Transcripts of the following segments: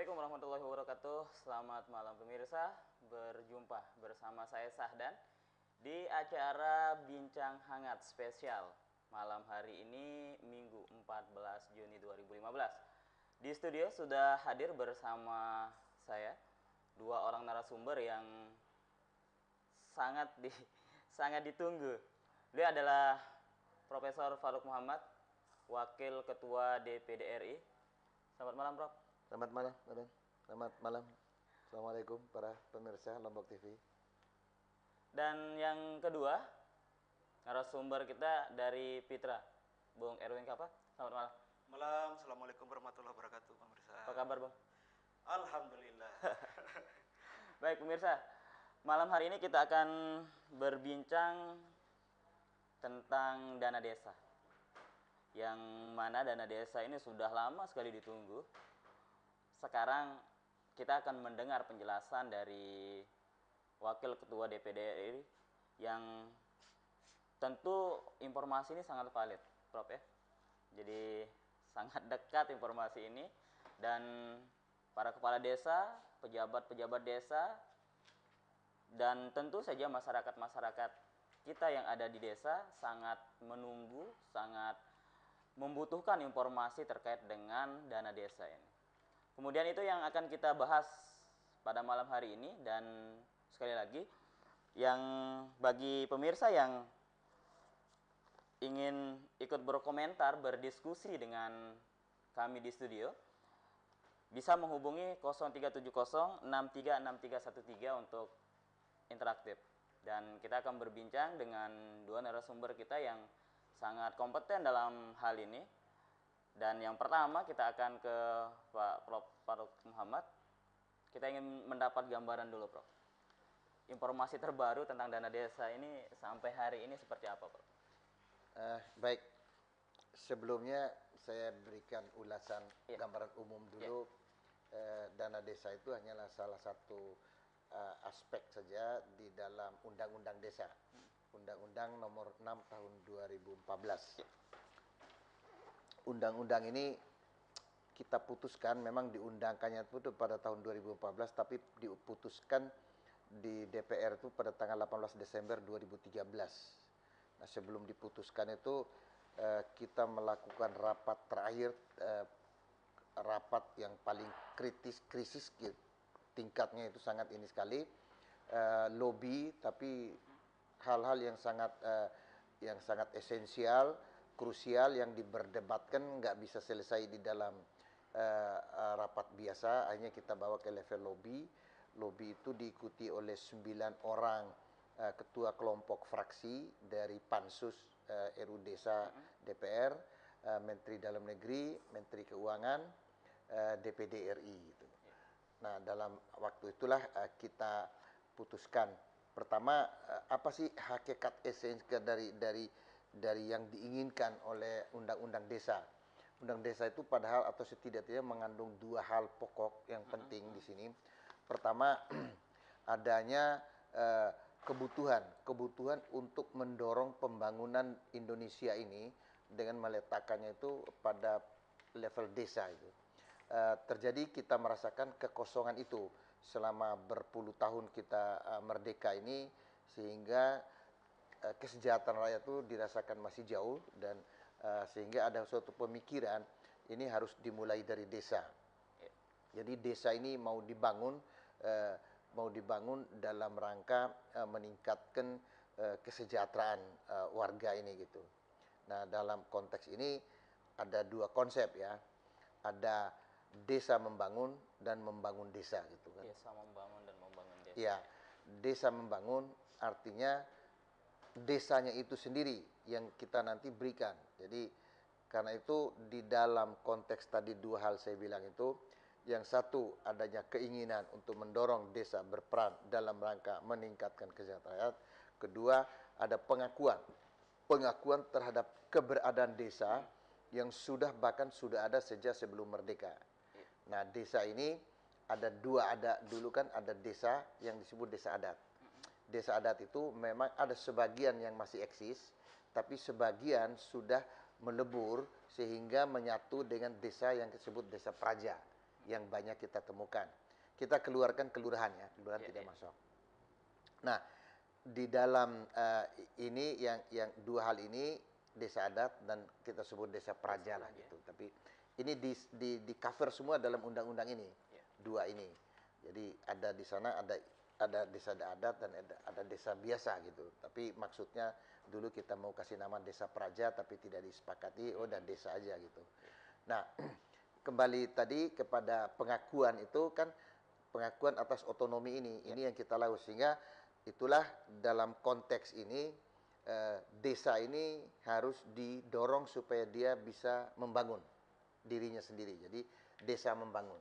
Assalamualaikum warahmatullahi wabarakatuh. Selamat malam pemirsa. Berjumpa bersama saya Sahdan di acara Bincang Hangat spesial malam hari ini Minggu 14 Juni 2015. Di studio sudah hadir bersama saya dua orang narasumber yang sangat ditunggu. Beliau adalah Profesor Faruk Muhammad, Wakil Ketua DPD RI. Selamat malam, Prof. Selamat malam, Raden. Selamat malam. Assalamualaikum para pemirsa Lombok TV. Dan yang kedua, narasumber kita dari Pitra, Bung Erwin Kapa. Selamat malam. Malam, Assalamualaikum warahmatullahi wabarakatuh, pemirsa. Apa kabar, Bung? Alhamdulillah. Baik, pemirsa. Malam hari ini kita akan berbincang tentang dana desa. Yang mana dana desa ini sudah lama sekali ditunggu. Sekarang kita akan mendengar penjelasan dari Wakil Ketua DPD RI yang tentu informasi ini sangat valid, Prof ya. Jadi sangat dekat informasi ini dan para kepala desa, pejabat-pejabat desa dan tentu saja masyarakat-masyarakat kita yang ada di desa sangat menunggu, sangat membutuhkan informasi terkait dengan dana desa ini. Kemudian itu yang akan kita bahas pada malam hari ini, dan sekali lagi yang bagi pemirsa yang ingin ikut berkomentar, berdiskusi dengan kami di studio, bisa menghubungi 0370636313 untuk interaktif. Dan kita akan berbincang dengan dua narasumber kita yang sangat kompeten dalam hal ini. Dan yang pertama kita akan ke Pak Prof. Faruk Muhammad. Kita ingin mendapat gambaran dulu, Prof. Informasi terbaru tentang dana desa ini sampai hari ini seperti apa, Prof? Baik, sebelumnya saya berikan ulasan gambaran umum dulu. Dana desa itu hanyalah salah satu aspek saja di dalam Undang-Undang Desa. Undang-Undang nomor 6 tahun 2014. Undang-undang ini kita putuskan, memang diundangkannya itu pada tahun 2014, tapi diputuskan di DPR itu pada tanggal 18 Desember 2013. Nah, sebelum diputuskan itu kita melakukan rapat terakhir, rapat yang paling krisis tingkatnya itu sangat ini sekali, lobby, tapi hal-hal yang sangat esensial, krusial yang diberdebatkan nggak bisa selesai di dalam rapat biasa, akhirnya kita bawa ke level lobby. Lobby itu diikuti oleh 9 orang ketua kelompok fraksi dari Pansus RU Desa DPR, Menteri Dalam Negeri, Menteri Keuangan, DPD RI gitu. Nah, dalam waktu itulah kita putuskan pertama apa sih hakikat esensi dari yang diinginkan oleh Undang-Undang Desa. Undang Desa itu padahal atau setidaknya mengandung dua hal pokok yang penting di sini. Pertama, adanya kebutuhan untuk mendorong pembangunan Indonesia ini dengan meletakkannya itu pada level desa itu. Terjadi kita merasakan kekosongan itu selama berpuluh tahun kita merdeka ini, sehingga kesejahteraan rakyat itu dirasakan masih jauh, dan sehingga ada suatu pemikiran ini harus dimulai dari desa. Jadi desa ini mau dibangun dalam rangka meningkatkan kesejahteraan warga ini gitu. Nah, dalam konteks ini ada dua konsep ya, ada desa membangun dan membangun desa gitu kan. Desa membangun dan membangun desa. Ya, desa membangun artinya desanya itu sendiri yang kita nanti berikan. Jadi karena itu di dalam konteks tadi dua hal saya bilang itu, yang satu adanya keinginan untuk mendorong desa berperan dalam rangka meningkatkan kesejahteraan rakyat. Kedua, ada pengakuan terhadap keberadaan desa yang bahkan sudah ada sejak sebelum merdeka. Nah, desa ini ada dulu kan ada desa yang disebut desa adat. Desa adat itu memang ada sebagian yang masih eksis, tapi sebagian sudah melebur sehingga menyatu dengan desa yang disebut desa praja, yang banyak kita temukan. Kita keluarkan kelurahan ya, kelurahan tidak masuk. Nah, di dalam ini yang dua hal ini, desa adat dan kita sebut desa praja lah gitu. Tapi ini di cover semua dalam undang-undang ini, dua ini. Jadi ada di sana ada desa adat dan ada desa biasa gitu. Tapi maksudnya dulu kita mau kasih nama desa praja tapi tidak disepakati, udah desa aja gitu. Nah, kembali tadi kepada pengakuan itu kan, pengakuan atas otonomi ini yang kita lakukan, sehingga itulah dalam konteks ini desa ini harus didorong supaya dia bisa membangun dirinya sendiri. Jadi desa membangun.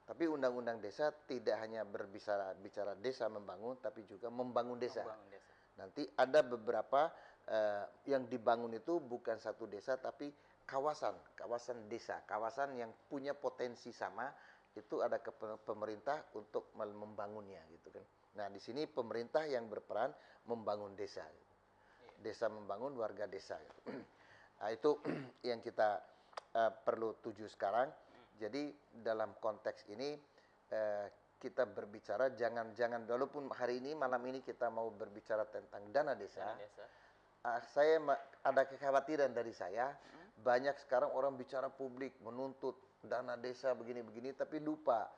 Tapi undang-undang desa tidak hanya berbicara desa membangun, tapi juga membangun desa. Nanti ada beberapa yang dibangun itu bukan satu desa, tapi kawasan desa, kawasan yang punya potensi sama, itu ada ke pemerintah untuk membangunnya gitu kan. Nah, di sini pemerintah yang berperan membangun desa. Desa membangun, warga desa. Nah, itu yang kita perlu tuju sekarang. Jadi dalam konteks ini kita berbicara jangan walaupun hari ini malam ini kita mau berbicara tentang dana desa. Saya ada kekhawatiran dari saya, banyak sekarang orang bicara publik menuntut dana desa begini-begini, tapi lupa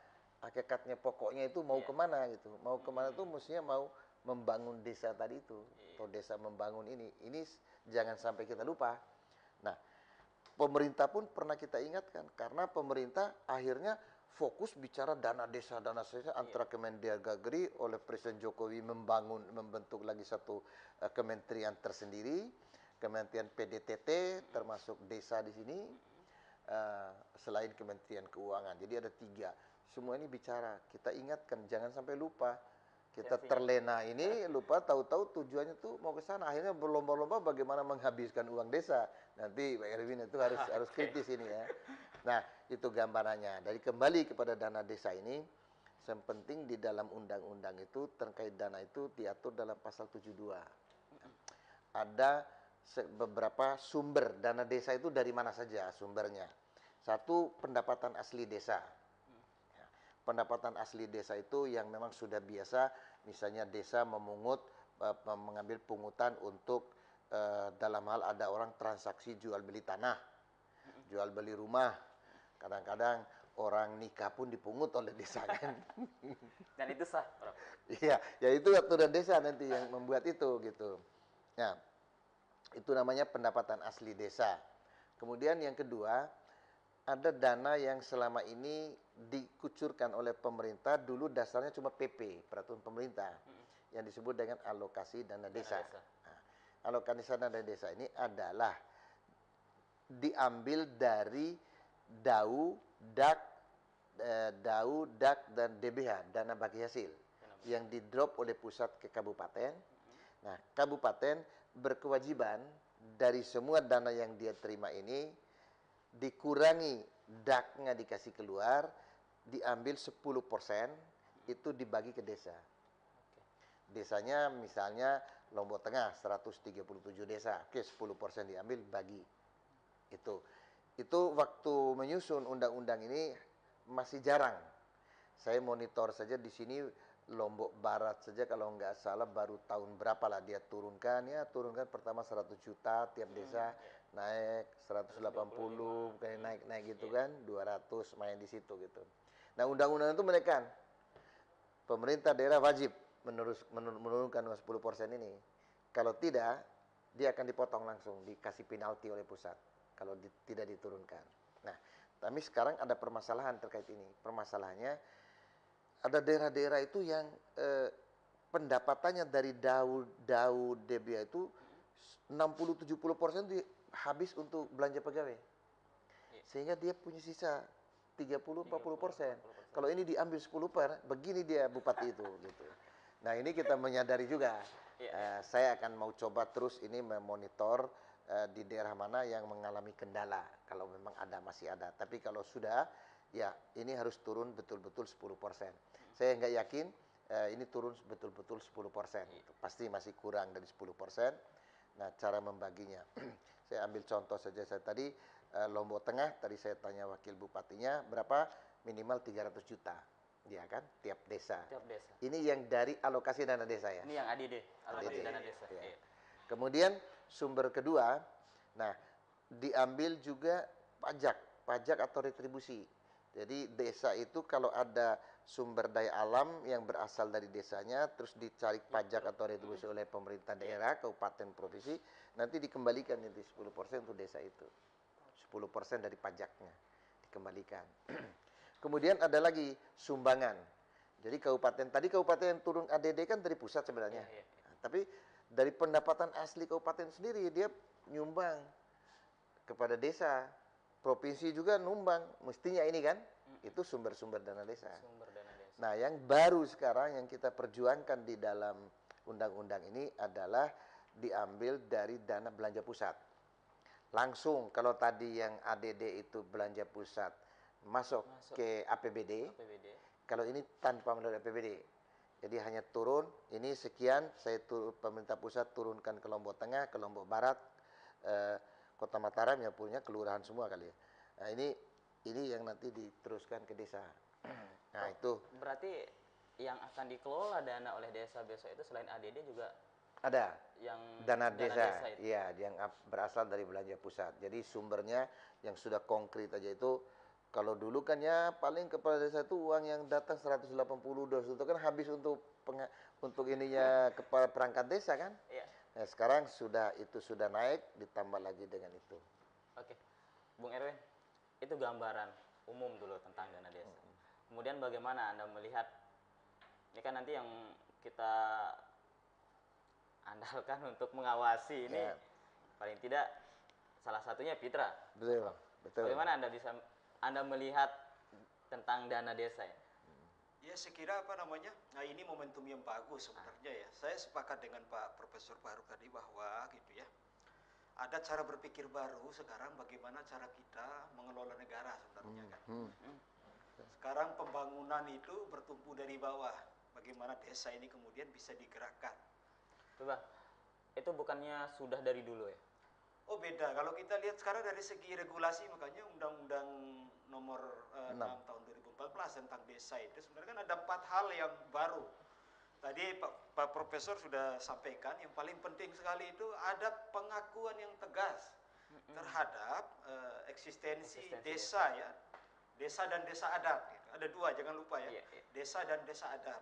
hakikatnya, pokoknya itu mau kemana gitu. Mau kemana itu mestinya mau membangun desa tadi itu, atau desa membangun ini jangan sampai kita lupa. Nah, pemerintah pun pernah kita ingatkan, karena pemerintah akhirnya fokus bicara dana desa antara Kemendagri oleh Presiden Jokowi membentuk lagi satu kementerian tersendiri, Kementerian PDTT termasuk desa di sini, selain Kementerian Keuangan. Jadi ada 3. Semua ini bicara, kita ingatkan jangan sampai lupa. Kita terlena ini, lupa, tahu-tahu tujuannya tuh mau ke sana. Akhirnya berlomba-lomba bagaimana menghabiskan uang desa. Nanti Pak Erwin itu harus kritis ini ya. Nah, itu gambarannya. Dari kembali kepada dana desa ini, yang penting di dalam undang-undang itu terkait dana itu diatur dalam pasal 72. Ada beberapa sumber dana desa itu dari mana saja sumbernya. Satu, pendapatan asli desa. Pendapatan asli desa itu yang memang sudah biasa, misalnya desa memungut, mengambil pungutan untuk dalam hal ada orang transaksi jual beli tanah, jual beli rumah, kadang-kadang orang nikah pun dipungut oleh desa kan. Dan itu sah, Prof. Iya, ya itu aturan desa nanti yang membuat itu gitu. Nah, itu namanya pendapatan asli desa. Kemudian yang kedua, ada dana yang selama ini dikucurkan oleh pemerintah, dulu dasarnya cuma PP, peraturan pemerintah, yang disebut dengan alokasi dana desa. Nah, alokasi dana desa ini adalah diambil dari DAU, DAK, dan DBH, dana bagi hasil, yang didrop oleh pusat ke kabupaten. Nah, kabupaten berkewajiban dari semua dana yang dia terima ini, dikurangi DAK-nya dikasih keluar, diambil 10%, itu dibagi ke desa. Desanya misalnya Lombok Tengah 137 desa, oke 10% diambil bagi. Itu waktu menyusun undang-undang ini masih jarang. Saya monitor saja di sini Lombok Barat saja kalau nggak salah baru tahun berapa lah dia turunkan pertama 100 juta tiap desa, naik 180, kayak naik gitu kan, 200 main di situ gitu. Nah, undang-undang itu menekan pemerintah daerah wajib menurunkan 10% ini. Kalau tidak, dia akan dipotong langsung, dikasih penalti oleh pusat kalau tidak diturunkan. Nah, tapi sekarang ada permasalahan terkait ini. Permasalahannya ada daerah-daerah itu yang pendapatannya dari DAU DBA itu 60-70% habis untuk belanja pegawai. Sehingga dia punya sisa 30-40%. Kalau ini diambil 10%, begini dia bupati itu gitu. Nah, ini kita menyadari juga. Saya akan mau coba terus ini memonitor di daerah mana yang mengalami kendala. Kalau memang masih ada. Tapi kalau sudah, ya ini harus turun betul-betul 10%. Saya nggak yakin ini turun betul-betul 10%. Pasti masih kurang dari 10%. Nah, cara membaginya. Saya ambil contoh saja, saya tadi Lombok Tengah, tadi saya tanya wakil bupatinya berapa, minimal 300 juta, ya kan, tiap desa. Tiap desa. Ini yang dari alokasi dana desa ya. Ini yang ADD, alokasi ADD, dana desa. ya. Iya. Kemudian sumber kedua, nah diambil juga pajak atau retribusi. Jadi desa itu kalau ada sumber daya alam yang berasal dari desanya, terus dicari pajak atau retribusi oleh pemerintah daerah, kabupaten, provinsi, nanti dikembalikan nanti 10% untuk desa itu. 10% dari pajaknya dikembalikan. Kemudian ada lagi sumbangan. Jadi kabupaten yang turun ADD kan dari pusat sebenarnya. Iya. Nah, tapi dari pendapatan asli kabupaten sendiri dia nyumbang kepada desa. Provinsi juga numbang, mestinya ini kan, itu sumber-sumber dana desa. Sumber dana desa. Nah, yang baru sekarang yang kita perjuangkan di dalam undang-undang ini adalah diambil dari dana belanja pusat. Langsung, kalau tadi yang ADD itu belanja pusat masuk ke APBD, kalau ini tanpa melalui APBD. Jadi hanya turun, ini sekian, pemerintah pusat turunkan ke Lombok Tengah, ke Lombok Barat, Kota Mataram yang punya kelurahan semua kali ya. Nah, ini yang nanti diteruskan ke desa. Nah, itu berarti yang akan dikelola dana oleh desa besok itu selain ADD juga ada yang dana desa. itu. Iya, yang berasal dari belanja pusat. Jadi sumbernya yang sudah konkret aja itu, kalau dulu kan ya paling kepala desa itu uang yang datang 180 200 itu kan habis untuk ininya kepala perangkat desa kan. Iya. Nah, sekarang itu sudah naik, ditambah lagi dengan itu. Oke, Bung Erwin, itu gambaran umum dulu tentang dana desa. Kemudian bagaimana Anda melihat, ini kan nanti yang kita andalkan untuk mengawasi ini, paling tidak salah satunya Pitra. Betul. Bagaimana Anda melihat tentang dana desa ya? Ya, saya kira nah ini momentum yang bagus sebenarnya ya. Saya sepakat dengan Pak Profesor Faruk tadi bahwa gitu ya, ada cara berpikir baru sekarang bagaimana cara kita mengelola negara sebenarnya kan. Sekarang pembangunan itu bertumpu dari bawah. Bagaimana desa ini kemudian bisa digerakkan. Coba, itu bukannya sudah dari dulu ya? Oh beda, kalau kita lihat sekarang dari segi regulasi, makanya Undang-Undang nomor 6 tahun 2014 tentang desa itu sebenarnya kan ada 4 hal yang baru. Tadi Pak Profesor sudah sampaikan, yang paling penting sekali itu ada pengakuan yang tegas terhadap eksistensi desa ya, desa dan desa adat. Gitu. Ada 2, jangan lupa ya, desa dan desa adat.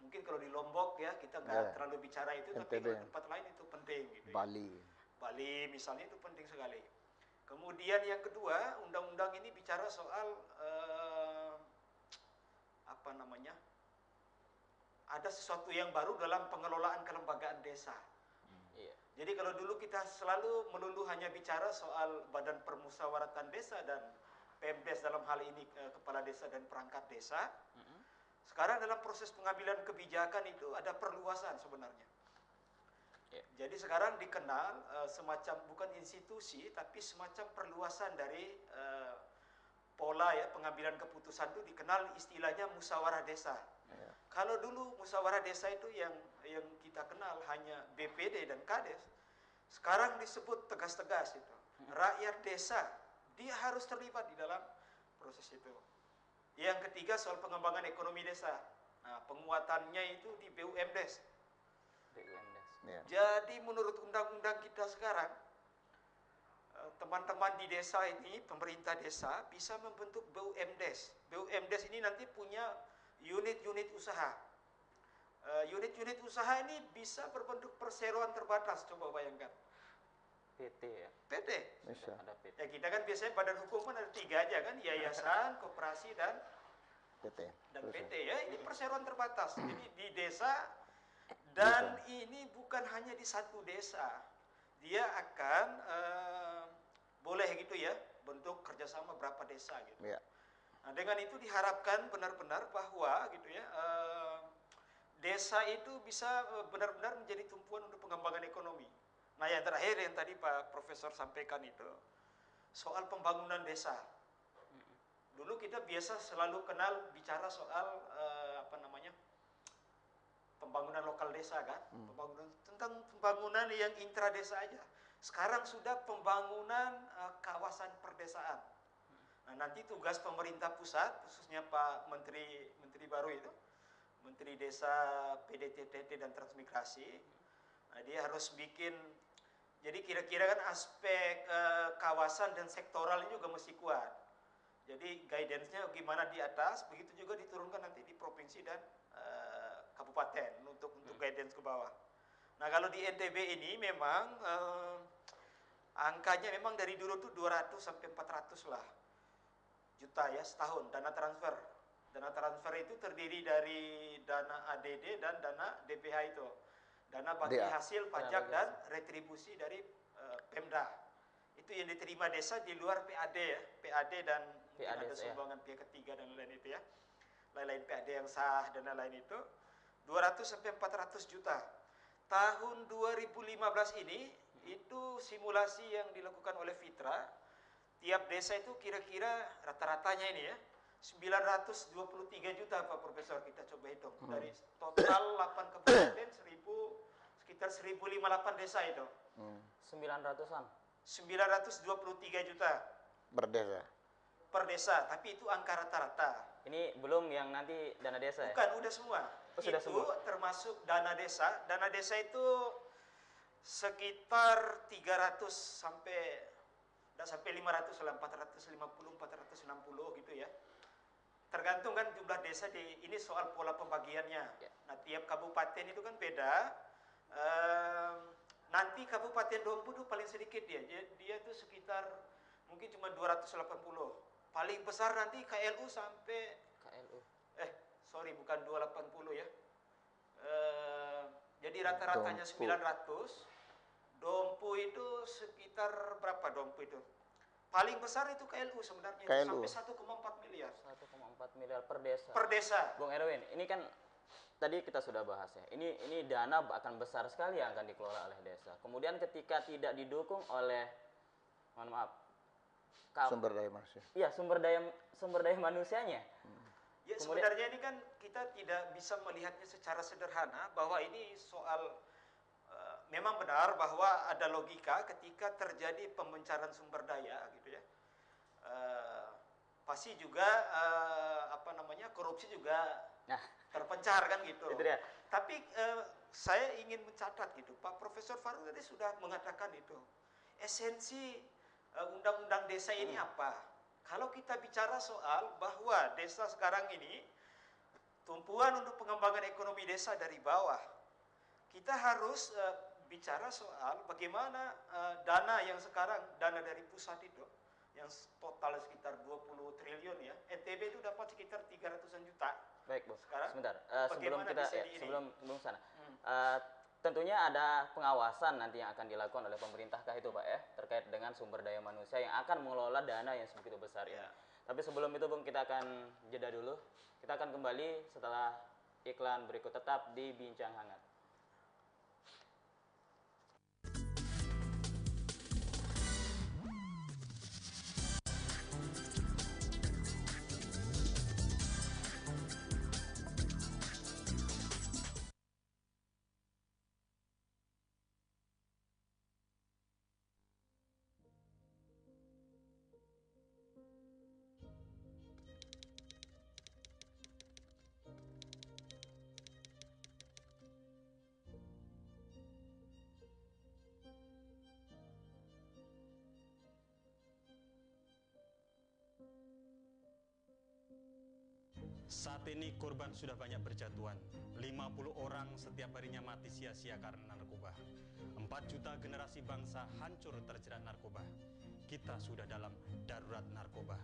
Mungkin kalau di Lombok ya kita nggak terlalu bicara itu, tapi kalau tempat lain itu penting. Gitu, Bali misalnya itu penting sekali. Kemudian yang kedua, undang-undang ini bicara soal ada sesuatu yang baru dalam pengelolaan kelembagaan desa. Jadi kalau dulu kita selalu melulu hanya bicara soal Badan Permusyawaratan Desa dan PMDes dalam hal ini Kepala Desa dan Perangkat Desa. Sekarang dalam proses pengambilan kebijakan itu ada perluasan sebenarnya. Jadi sekarang dikenal semacam bukan institusi tapi semacam perluasan dari pola ya pengambilan keputusan itu dikenal istilahnya musyawarah desa. Kalau dulu musyawarah desa itu yang kita kenal hanya BPD dan Kades, sekarang disebut tegas-tegas itu. Rakyat desa dia harus terlibat di dalam proses itu. Yang ketiga soal pengembangan ekonomi desa. Nah, penguatannya itu di BUMDes. Jadi menurut undang-undang kita sekarang, teman-teman di desa ini, pemerintah desa bisa membentuk BUMDes. BUMDes ini nanti punya unit-unit usaha. Unit-unit usaha ini bisa berbentuk perseroan terbatas, coba bayangkan. PT ya? PT. Bisa. Ada PT. Ya kita kan biasanya badan hukum kan ada 3 aja kan, yayasan, koperasi dan PT ya. Ini perseroan terbatas. Jadi di desa dan ini bukan hanya di satu desa. Dia akan boleh gitu ya, bentuk kerjasama berapa desa gitu. Ya. Nah, dengan itu diharapkan benar-benar bahwa gitu ya, desa itu bisa benar-benar menjadi tumpuan untuk pengembangan ekonomi. Nah, yang terakhir yang tadi Pak Profesor sampaikan itu soal pembangunan desa. Dulu kita biasa selalu kenal bicara soal pembangunan lokal desa kan, tentang pembangunan yang intra desa aja. Sekarang sudah pembangunan kawasan perdesaan. Nah, nanti tugas pemerintah pusat, khususnya Pak Menteri baru itu, Menteri Desa, PDTT dan Transmigrasi, nah, dia harus bikin, jadi kira-kira kan aspek kawasan dan sektoral ini juga mesti kuat. Jadi guidance-nya gimana di atas, begitu juga diturunkan nanti di provinsi dan kabupaten untuk guidance ke bawah. Nah, kalau di NTB ini memang angkanya memang dari dulu tuh 200 sampai 400 lah juta ya setahun dana transfer. Dana transfer itu terdiri dari dana ADD dan dana DPH itu. Dana bagi hasil pajak dan retribusi dari Pemda. Itu yang diterima desa di luar PAD ya. PAD dan mungkin ada sumbangan pihak ketiga dan lain-lain itu ya. Lain-lain PAD yang sah dan lain-lain itu 200 sampai 400 juta. Tahun 2015 ini itu simulasi yang dilakukan oleh Fitra, tiap desa itu kira-kira rata-ratanya ini ya 923 juta Pak Profesor, kita coba hitung dari total 8 kabupaten sekitar 1058 desa itu 900-an 923 juta per desa, tapi itu angka rata-rata. Ini belum yang nanti dana desa ya? Bukan, udah semua. Sudah itu semua termasuk dana desa. Dana desa itu sekitar 300 sampai 500 lah, 450 460 gitu ya. Tergantung kan jumlah desa ini soal pola pembagiannya. Nah, tiap kabupaten itu kan beda. Nanti Kabupaten Dompu itu paling sedikit dia itu sekitar mungkin cuma 280. Paling besar nanti KLU sampai bukan 280 ya. Jadi rata-ratanya 900. Dompu itu sekitar berapa Dompu itu? Paling besar itu KLU sebenarnya sampai 1,4 miliar. 1,4 miliar per desa. Per desa. Bung Erwin, ini kan tadi kita sudah bahas ya. Ini dana akan besar sekali yang akan dikelola oleh desa. Kemudian ketika tidak didukung oleh sumber daya manusia. Iya, sumber daya manusianya. Ya, sebenarnya ini kan kita tidak bisa melihatnya secara sederhana bahwa ini soal memang benar bahwa ada logika ketika terjadi pembencaran sumber daya gitu ya. Pasti juga korupsi juga terpencar kan gitu. Itu dia. Tapi saya ingin mencatat gitu, Pak Profesor Faruk tadi sudah mengatakan itu. Esensi undang-undang desa ini apa? Kalau kita bicara soal bahwa desa sekarang ini tumpuan untuk pengembangan ekonomi desa dari bawah, kita harus bicara soal bagaimana dana yang sekarang, dana dari pusat itu yang total sekitar 20 triliun ya, NTB itu dapat sekitar 300-an juta. Baik, Bu. Sekarang sebentar, sebelum sana. Tentunya ada pengawasan nanti yang akan dilakukan oleh pemerintahkah itu Pak ya, terkait dengan sumber daya manusia yang akan mengelola dana yang sebegitu besar ini. Tapi sebelum itu Bung, kita akan jeda dulu. Kita akan kembali setelah iklan berikut, tetap di Bincang Hangat. Saat ini korban sudah banyak berjatuhan. 50 orang setiap harinya mati sia-sia karena narkoba. 4 juta generasi bangsa hancur terjerat narkoba. Kita sudah dalam darurat narkoba.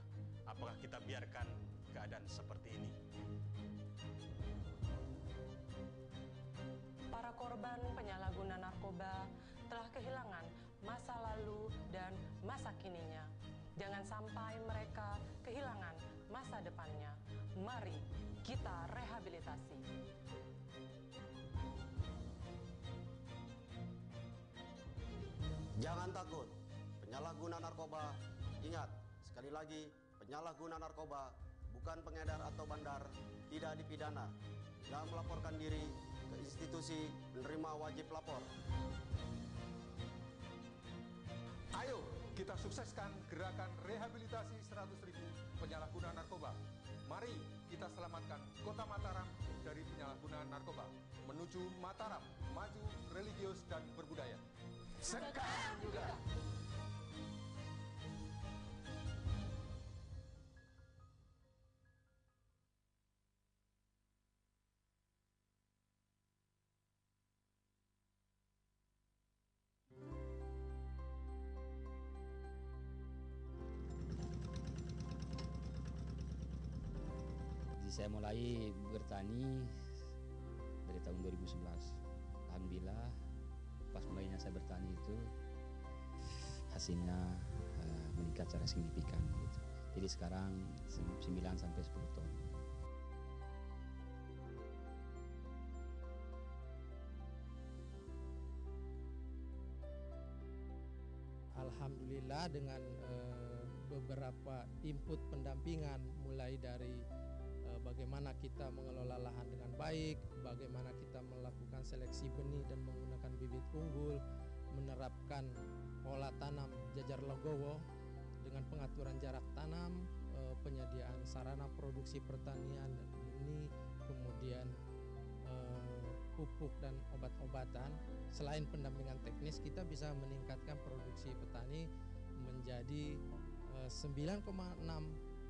Apakah kita biarkan keadaan seperti ini? Para korban penyalahguna narkoba telah kehilangan masa lalu dan masa kininya. Jangan sampai mereka kehilangan masa depannya. Mari kita rehabilitasi. Jangan takut, penyalahguna narkoba. Ingat, sekali lagi, penyalahguna narkoba bukan pengedar atau bandar, tidak dipidana. Dan melaporkan diri ke institusi penerima wajib lapor. Ayo, Kita sukseskan gerakan rehabilitasi 100.000 penyalahguna narkoba. Mari kita selamatkan kota Mataram dari penyalahgunaan narkoba. Menuju Mataram, maju, religius, dan berbudaya. Sekarang juga! Saya mulai bertani dari tahun 2011. Alhamdulillah pas mulainya saya bertani itu hasilnya meningkat secara signifikan gitu. Jadi sekarang 9 sampai 10 ton. Alhamdulillah dengan beberapa input pendampingan mulai dari bagaimana kita mengelola lahan dengan baik, bagaimana kita melakukan seleksi benih dan menggunakan bibit unggul, menerapkan pola tanam jajar legowo dengan pengaturan jarak tanam, penyediaan sarana produksi pertanian dan benih, kemudian pupuk dan obat-obatan. Selain pendampingan teknis, kita bisa meningkatkan produksi petani menjadi 9,6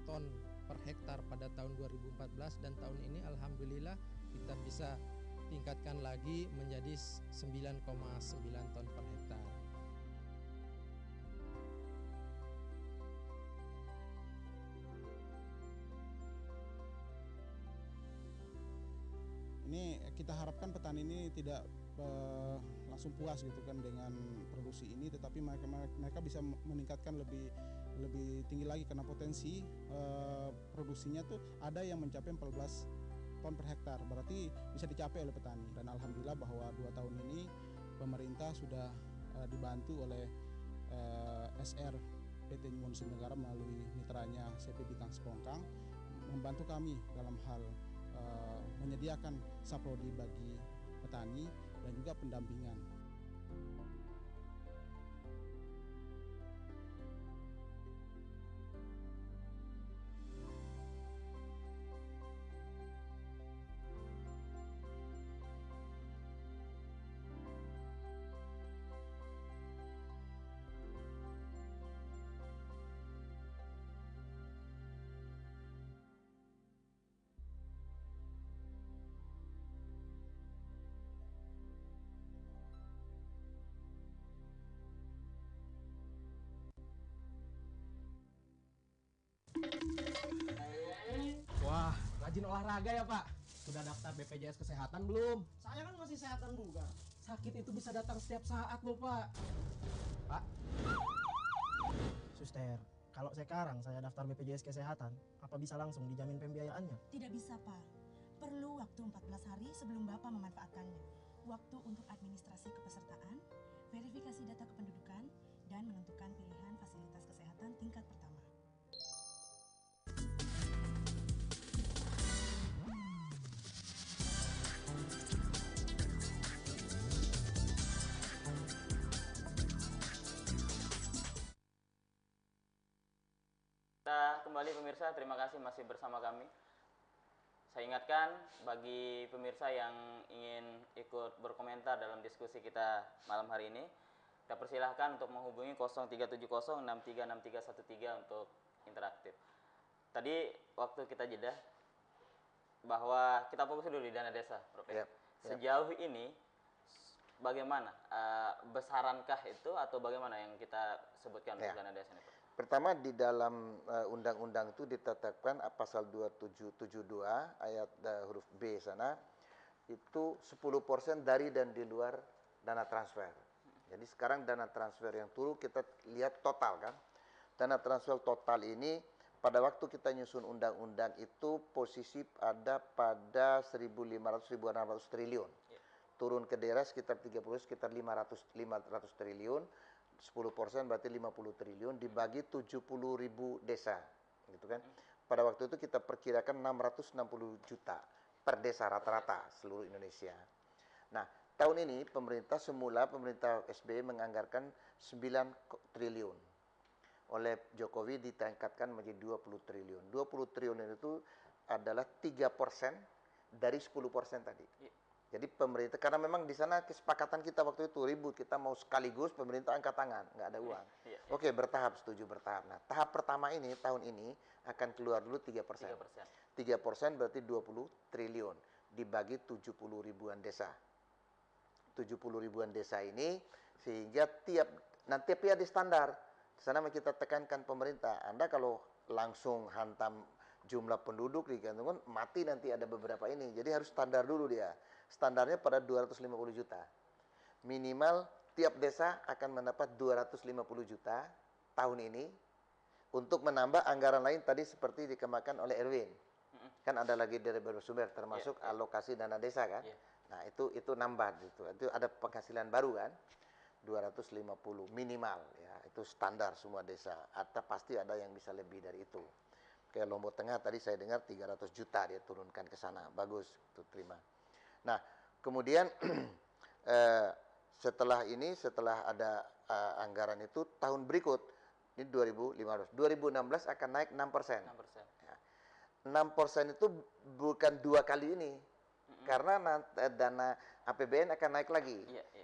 ton per hektar pada tahun 2014 dan tahun ini alhamdulillah kita bisa tingkatkan lagi menjadi 9,9 ton per hektar. Ini kita harapkan petani ini tidak langsung puas gitu kan dengan produksi ini, tetapi mereka bisa meningkatkan lebih tinggi lagi karena potensi produksinya tuh ada yang mencapai 14 ton per hektar, berarti bisa dicapai oleh petani. Dan alhamdulillah bahwa 2 tahun ini pemerintah sudah dibantu oleh SR PT Nyuwun Negara melalui mitranya CP Bintang Sekongkang membantu kami dalam hal menyediakan saprodi bagi petani dan juga pendampingan. Wah, rajin olahraga ya Pak. Sudah daftar BPJS Kesehatan belum? Saya kan masih sehatan juga. Sakit itu bisa datang setiap saat loh Pak. Pak. Suster, kalau sekarang saya daftar BPJS Kesehatan, apa bisa langsung dijamin pembiayaannya? Tidak bisa Pak. Perlu waktu 14 hari sebelum Bapak memanfaatkannya. Waktu untuk administrasi kepesertaan, verifikasi data kependudukan, dan menentukan pilihan fasilitas kesehatan tingkat pertama. Kita kembali pemirsa, terima kasih masih bersama kami. Saya ingatkan bagi pemirsa yang ingin ikut berkomentar dalam diskusi kita malam hari ini, kita persilahkan untuk menghubungi 0370636313 untuk interaktif. Tadi waktu kita jeda bahwa kita fokus dulu di dana desa, Prof. Sejauh ini bagaimana, besarankah itu atau bagaimana yang kita sebutkan untuk dana desa ini, Prof? Pertama, di dalam undang-undang itu ditetapkan pasal 2772 ayat huruf B sana, itu 10% dari dan di luar dana transfer. Jadi sekarang dana transfer yang turun kita lihat total kan. Dana transfer total ini pada waktu kita nyusun undang-undang itu posisi ada pada 1.500-1.600 triliun. Turun ke daerah sekitar 30, sekitar 500 triliun. 10% berarti 50 triliun dibagi 70.000 desa, gitu kan. Pada waktu itu kita perkirakan 660 juta per desa rata-rata seluruh Indonesia. Nah, tahun ini pemerintah SBY menganggarkan 9 triliun oleh Jokowi ditingkatkan menjadi 20 triliun. 20 triliun itu adalah 3% dari 10% tadi. Jadi pemerintah, karena memang di sana kesepakatan kita waktu itu ribut, kita mau sekaligus pemerintah angkat tangan, nggak ada uang. Oke, bertahap, setuju bertahap. Nah, tahap pertama ini, tahun ini akan keluar dulu 3%. 3% berarti 20 triliun, dibagi 70 ribuan desa. 70 ribuan desa ini, sehingga nanti ada standar. Di sana kita tekankan pemerintah, Anda kalau langsung hantam jumlah penduduk digantungkan, mati nanti ada beberapa ini. Jadi harus standar dulu dia. Standarnya pada 250 juta. Minimal tiap desa akan mendapat 250 juta tahun ini untuk menambah anggaran lain tadi seperti dikembangkan oleh Erwin. Kan ada lagi dari bersumber termasuk alokasi dana desa kan. Nah, itu nambah gitu. Itu ada penghasilan baru kan. 250 minimal ya. Itu standar semua desa. Atau pasti ada yang bisa lebih dari itu. Kayak Lombok Tengah tadi saya dengar 300 juta dia turunkan ke sana. Bagus, itu terima. Nah, kemudian setelah ada anggaran itu tahun berikut, ini 2015, 2016 akan naik 6%. 6% itu bukan 2 kali ini, karena dana APBN akan naik lagi.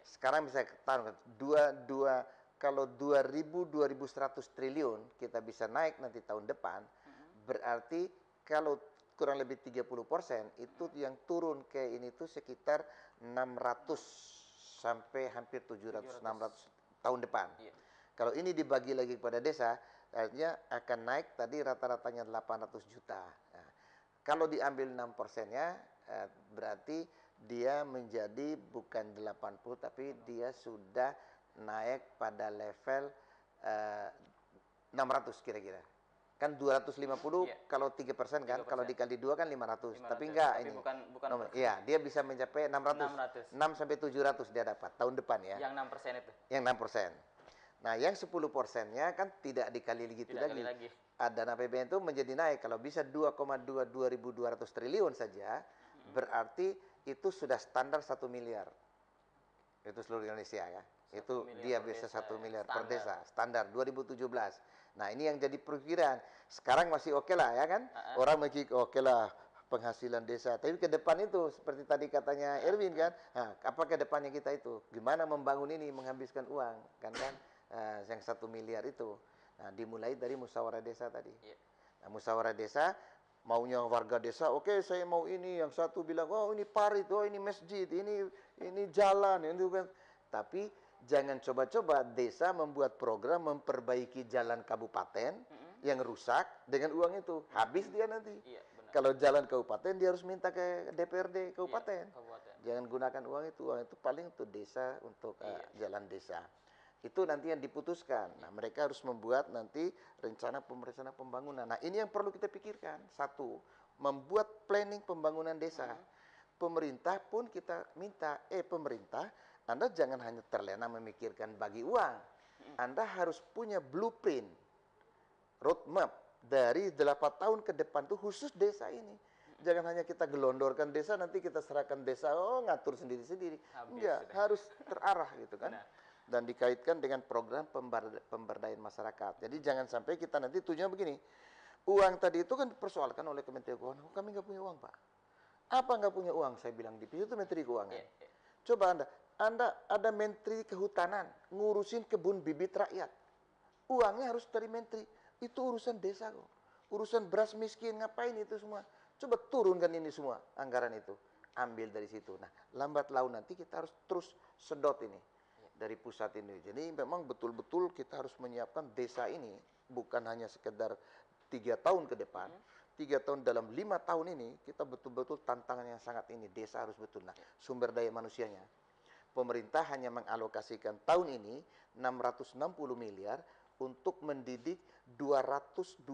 Sekarang bisa taruh kalau 2.100 triliun kita bisa naik nanti tahun depan, berarti kalau kurang lebih 30% itu yang turun ke ini tuh sekitar 600 sampai hampir 700, 600 tahun depan. Kalau ini dibagi lagi kepada desa, artinya akan naik tadi rata-ratanya 800 juta. Nah, kalau diambil 6%-nya, berarti dia menjadi bukan 80, tapi dia sudah naik pada level 600 kira-kira. Kan 250 kalau 3% kan, kalau dikali 2 kan 500. Tapi enggak ini. Bukan iya, dia bisa mencapai 600. 6 sampai 700 dia dapat tahun depan ya. Yang 6% itu. Yang 6%. Nah, yang 10%-nya kan tidak dikali gitu lagi. Dana APBN itu menjadi naik. Kalau bisa 2,2 triliun saja, berarti itu sudah standar 1 miliar. Itu seluruh Indonesia ya. Itu dia bisa 1 miliar per desa. Standar 2017. Nah, ini yang jadi perkiraan. Sekarang masih oke lah ya kan. Orang mikir oke lah penghasilan desa. Tapi ke depan itu seperti tadi katanya Erwin kan. Nah, apa ke depannya kita itu? Gimana membangun ini, menghabiskan uang kan yang 1 miliar itu. Nah, dimulai dari musyawarah desa tadi. Nah, musyawarah desa maunya warga desa, oke saya mau ini, yang satu bilang oh ini parit, oh ini masjid, ini jalan, itu kan. Tapi jangan coba-coba desa membuat program memperbaiki jalan kabupaten yang rusak dengan uang itu. Habis dia nanti. Kalau jalan kabupaten dia harus minta ke DPRD kabupaten. Jangan gunakan uang itu paling untuk desa, untuk jalan desa. Itu nanti yang diputuskan. Nah, mereka harus membuat nanti rencana pembangunan. Nah, ini yang perlu kita pikirkan. Satu, membuat planning pembangunan desa. Pemerintah pun kita minta, pemerintah, Anda jangan hanya terlena memikirkan bagi uang. Anda harus punya blueprint, roadmap dari 8 tahun ke depan tuh khusus desa ini. Jangan hanya kita gelondorkan desa, nanti kita serahkan desa, ngatur sendiri-sendiri. Enggak, harus terarah gitu kan. Dan dikaitkan dengan program pemberdayaan masyarakat. Jadi jangan sampai kita nanti tujuannya begini. Uang tadi itu kan dipersoalkan oleh Kementerian Keuangan. Kami nggak punya uang, Pak. Apa nggak punya uang? Saya bilang di itu Menteri Keuangan. Coba Anda ada Menteri Kehutanan ngurusin kebun bibit rakyat. Uangnya harus dari Menteri. Itu urusan desa kok. Urusan beras miskin, ngapain itu semua? Coba turunkan ini semua anggaran itu. Ambil dari situ. Nah, lambat laun nanti kita harus terus sedot ini dari pusat ini. Jadi memang betul-betul kita harus menyiapkan desa ini bukan hanya sekedar 3 tahun ke depan, 3 tahun dalam 5 tahun ini kita betul-betul tantangan yang sangat ini. Desa harus betul. Nah, sumber daya manusianya. Pemerintah hanya mengalokasikan tahun ini 660 miliar untuk mendidik 220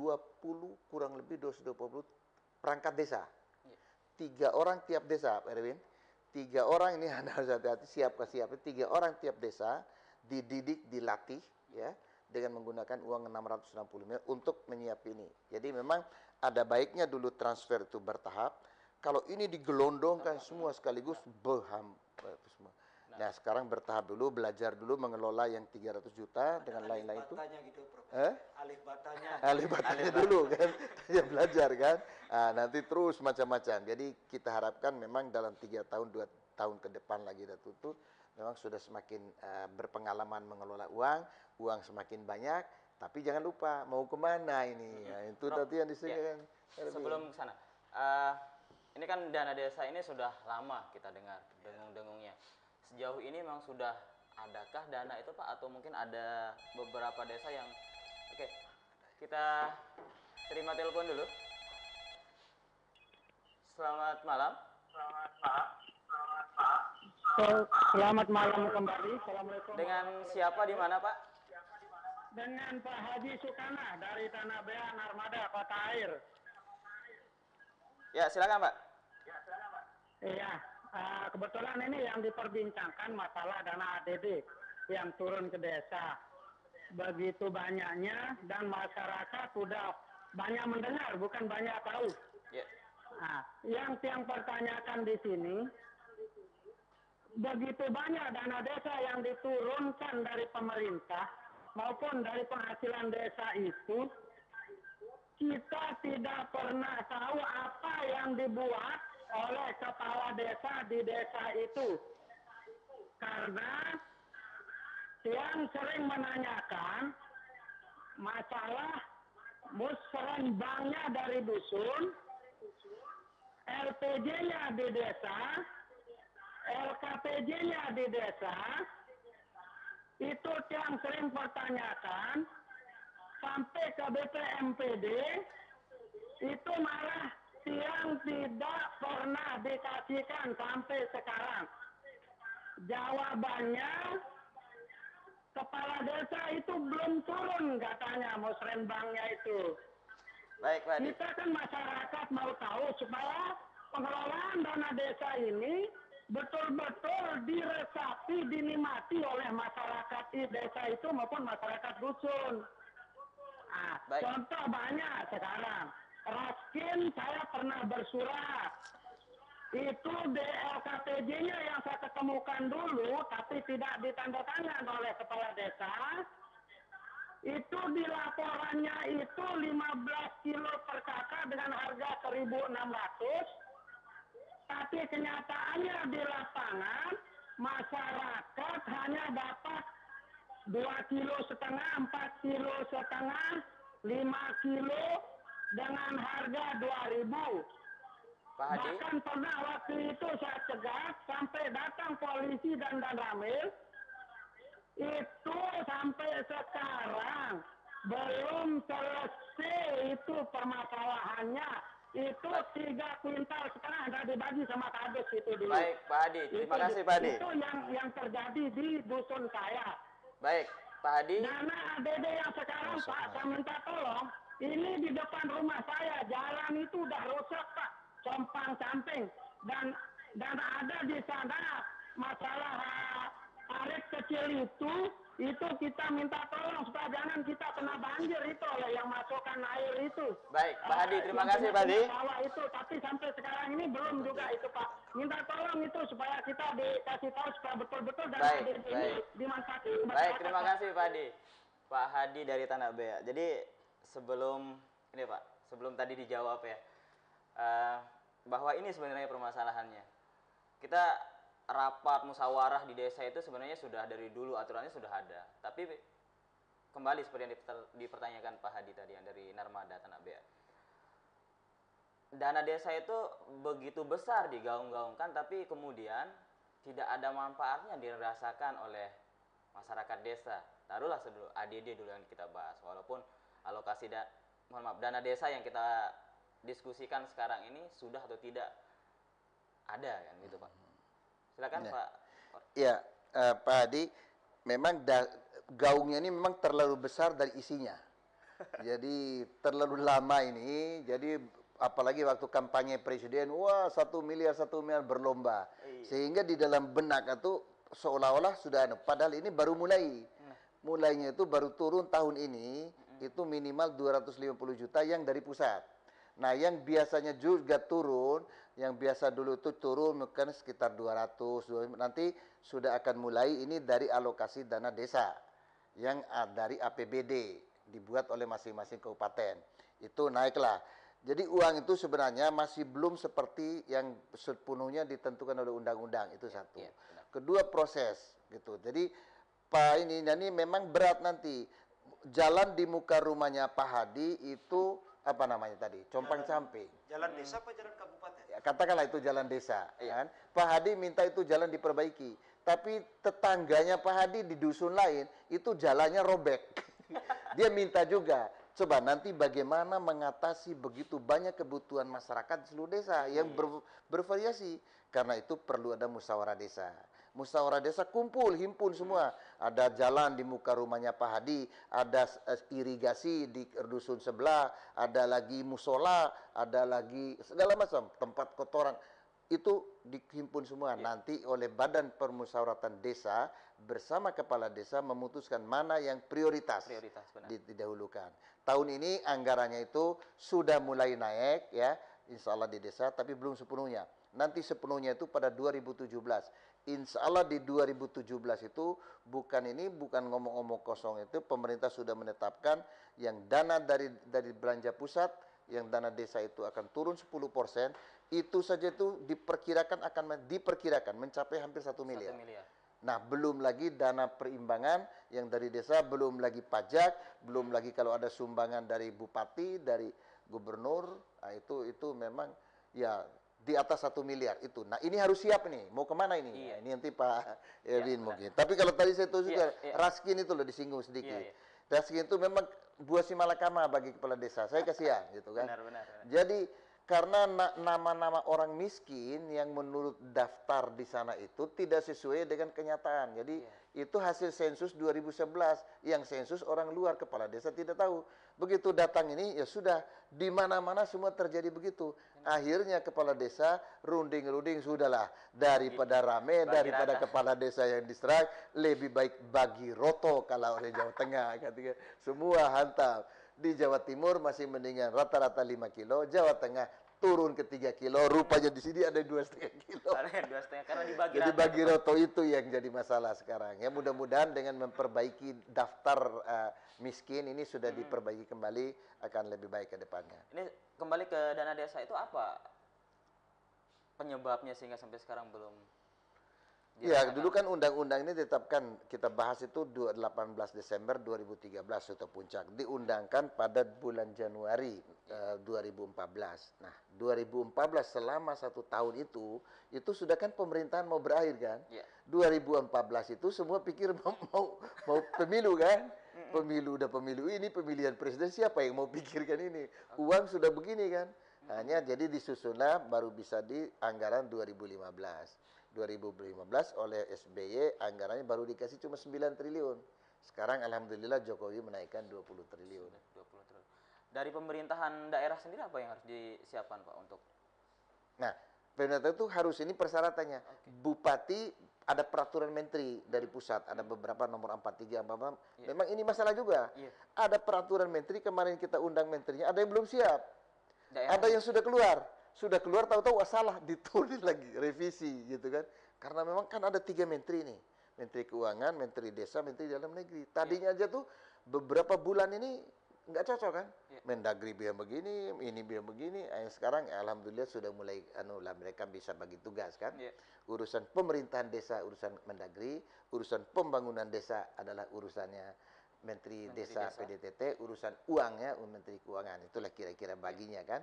kurang lebih 220 perangkat desa. 3 orang tiap desa, Erwin. 3 orang ini Anda harus hati-hati, siap. 3 orang tiap desa dididik, dilatih ya dengan menggunakan uang 660 miliar untuk menyiapkan ini. Jadi memang ada baiknya dulu transfer itu bertahap. Kalau ini digelondongkan semua sekaligus semua. Nah, sekarang bertahap dulu, belajar dulu mengelola yang 300 juta dengan lain-lain itu. Gitu, Prof. Alif batanya dulu kan, ya belajar kan. Nanti terus macam-macam. Jadi kita harapkan memang dalam 3 tahun, 2 tahun ke depan lagi Datuk itu memang sudah semakin berpengalaman mengelola uang semakin banyak. Tapi jangan lupa mau kemana ini. Itu tadi yang disebutkan. Sebelum ke sana, ini kan dana desa ini sudah lama kita dengar dengung-dengungnya. Sejauh ini memang sudah adakah dana itu Pak, atau mungkin ada beberapa desa yang oke, kita terima telepon dulu. Selamat malam. Selamat malam kembali. Assalamualaikum. Dengan siapa di mana Pak? Dengan Pak Haji Sukana dari Tanah Bea Narmada Kota Air. Ya silakan Pak. Iya. Kebetulan ini yang diperbincangkan masalah dana ADD yang turun ke desa. Begitu banyaknya dan masyarakat sudah banyak mendengar, bukan banyak tahu. Yeah. Nah, yang pertanyakan di sini, begitu banyak dana desa yang diturunkan dari pemerintah maupun dari penghasilan desa itu, kita tidak pernah tahu apa yang dibuat oleh kepala desa di desa itu. Karena yang sering menanyakan masalah musrenbangnya dari dusun, LPJ-nya di desa, LKPJ-nya di desa, itu yang sering pertanyakan, sampai ke BPMPD, itu malah yang tidak pernah dikasihkan sampai sekarang. Jawabannya, kepala desa itu belum turun katanya musrenbangnya itu. Baik, Pak. Kita kan masyarakat mau tahu supaya pengelolaan dana desa ini betul-betul diresapi, dinikmati oleh masyarakat di desa itu maupun masyarakat dusun. Contoh banyak sekarang. Raskin saya pernah bersurat. Itu DLKPJ-nya yang saya ketemukan dulu, tapi tidak ditandatangan oleh kepala desa. Itu di laporannya itu 15 kilo per kakak dengan harga 1.600. Tapi kenyataannya di lapangan, masyarakat hanya dapat 2,5 kilo, 4,5 kilo, 5 kilo dengan harga 2.000. Bahkan pernah waktu itu saya cegat sampai datang polisi dan Danramil, itu sampai sekarang belum selesai itu permasalahannya. Itu 3,5 kuintal sudah dibagi sama kades itu dulu. Baik, Pak Hadi. Terima kasih, Pak Hadi. Itu yang terjadi di dusun saya. Baik, Pak Hadi. Dana ADD yang sekarang, Pak, saya minta tolong. Ini di depan rumah saya, jalan itu udah rusak, Pak. Compang-camping. Dan ada di sana masalah parit kecil itu kita minta tolong supaya jangan kita kena banjir itu oleh yang masukkan air itu. Baik, Pak Hadi, terima kasih Pak Hadi. Itu, tapi sampai sekarang ini belum juga itu Pak. Minta tolong itu supaya kita dikasih tahu supaya betul-betul dan ini dimanfaatkan. Baik, terima kasih Pak Hadi. Pak Hadi dari Tanah Bea. Jadi sebelum ini Pak, sebelum tadi dijawab ya, bahwa ini sebenarnya permasalahannya. Kita rapat musyawarah di desa itu sebenarnya sudah dari dulu aturannya sudah ada. Tapi kembali seperti yang dipertanyakan Pak Hadi tadi yang dari Narmada Tanah Bea. Dana desa itu begitu besar digaung-gaungkan tapi kemudian tidak ada manfaatnya dirasakan oleh masyarakat desa. Taruhlah ADD dulu yang kita bahas. Walaupun alokasi dana desa yang kita diskusikan sekarang ini sudah atau tidak ada kan gitu Pak. Silakan Pak. Ya, Pak Hadi, memang gaungnya ini memang terlalu besar dari isinya. Jadi terlalu lama ini, jadi apalagi waktu kampanye presiden, wah 1 miliar berlomba. Sehingga di dalam benak itu seolah-olah sudah ada, padahal ini baru mulai. Mulainya itu baru turun tahun ini, itu minimal 250 juta yang dari pusat. Nah, yang biasanya juga turun, yang biasa dulu itu turun mungkin sekitar 200, nanti sudah akan mulai ini dari alokasi dana desa yang dari APBD dibuat oleh masing-masing kabupaten. Itu naiklah. Jadi uang itu sebenarnya masih belum seperti yang sepenuhnya ditentukan oleh undang-undang, itu satu. Kedua, proses gitu. Jadi Pak ini memang berat nanti. Jalan di muka rumahnya Pak Hadi itu apa namanya tadi? Compang Camping. Jalan desa apa jalan kabupaten? Ya, katakanlah itu jalan desa, ya kan? Pak Hadi minta itu jalan diperbaiki. Tapi tetangganya Pak Hadi di dusun lain itu jalannya robek. Dia minta juga. Coba nanti bagaimana mengatasi begitu banyak kebutuhan masyarakat di seluruh desa yang bervariasi. Karena itu perlu ada musyawarah desa. Musyawarah desa kumpul, himpun semua. Ada jalan di muka rumahnya Pak Hadi, ada irigasi di dusun sebelah, ada lagi musola, ada lagi segala macam tempat kotoran. Itu dihimpun semua. Nanti oleh Badan Permusyawaratan Desa bersama kepala desa memutuskan mana yang prioritas didahulukan. Tahun ini anggarannya itu sudah mulai naik ya, insya Allah di desa, tapi belum sepenuhnya. Nanti sepenuhnya itu pada 2017. Insya Allah di 2017 itu bukan ngomong-ngomong kosong, itu pemerintah sudah menetapkan yang dana dari belanja pusat, yang dana desa itu akan turun 10%, itu saja itu diperkirakan mencapai hampir 1 miliar. Nah, belum lagi dana perimbangan yang dari desa, belum lagi pajak, belum lagi kalau ada sumbangan dari bupati, dari gubernur, nah itu memang ya di atas 1 miliar itu. Nah, ini harus siap nih. Mau kemana ini? Nah, ini nanti Pak Erwin mungkin. Tapi kalau tadi saya tahu juga Raskin itu loh disinggung sedikit. Raskin itu memang buah si malakama bagi kepala desa. Saya kasihan gitu kan. Benar. Jadi karena nama-nama orang miskin yang menurut daftar di sana itu tidak sesuai dengan kenyataan. Jadi itu hasil sensus 2011 yang sensus orang luar, kepala desa tidak tahu. Begitu datang ini ya sudah di mana-mana semua terjadi begitu. Akhirnya kepala desa runding-runding sudahlah, daripada rame, daripada kepala desa yang diserang, lebih baik bagi roto kalau oleh Jawa Tengah katanya. Semua hantam. Di Jawa Timur masih mendingan rata-rata 5 kilo, Jawa Tengah turun ke 3 kilo, rupanya di sini ada 2,5 kilo. Karena dibagi Jadi bagi roto itu yang jadi masalah sekarang. Ya mudah-mudahan dengan memperbaiki daftar miskin ini sudah diperbaiki kembali, akan lebih baik ke depannya. Ini kembali ke dana desa itu apa penyebabnya sehingga sampai sekarang belum? Ya, dulu kan undang-undang ini ditetapkan, kita bahas itu 18 Desember 2013 atau puncak. Diundangkan pada bulan Januari 2014. Nah, 2014 selama 1 tahun itu sudah kan pemerintahan mau berakhir kan. 2014 itu semua pikir mau pemilu kan. Pemilu ini pemilihan presiden, siapa yang mau pikirkan ini? Uang sudah begini kan. Hanya jadi disusunlah baru bisa di anggaran 2015 oleh SBY anggarannya baru dikasih cuma 9 triliun. Sekarang alhamdulillah Jokowi menaikkan 20 triliun. 20 triliun. Dari pemerintahan daerah sendiri apa yang harus disiapkan Pak untuk? Nah, pemerintah itu harus ini persyaratannya. Bupati ada peraturan menteri dari pusat, ada beberapa nomor 43 memang ini masalah juga. Ada peraturan menteri, kemarin kita undang menterinya, ada yang belum siap. Ada yang sudah keluar tahu-tahu salah, ditulis lagi, revisi gitu kan. Karena memang kan ada 3 menteri nih. Menteri Keuangan, Menteri Desa, Menteri Dalam Negeri. Tadinya aja tuh beberapa bulan ini nggak cocok kan. Mendagri bilang begini, ini bilang begini. Sekarang alhamdulillah sudah mulai mereka bisa bagi tugas kan. Urusan pemerintahan desa urusan Mendagri, urusan pembangunan desa adalah urusannya Menteri Desa PDTT, urusan uangnya Menteri Keuangan. Itulah kira-kira baginya kan.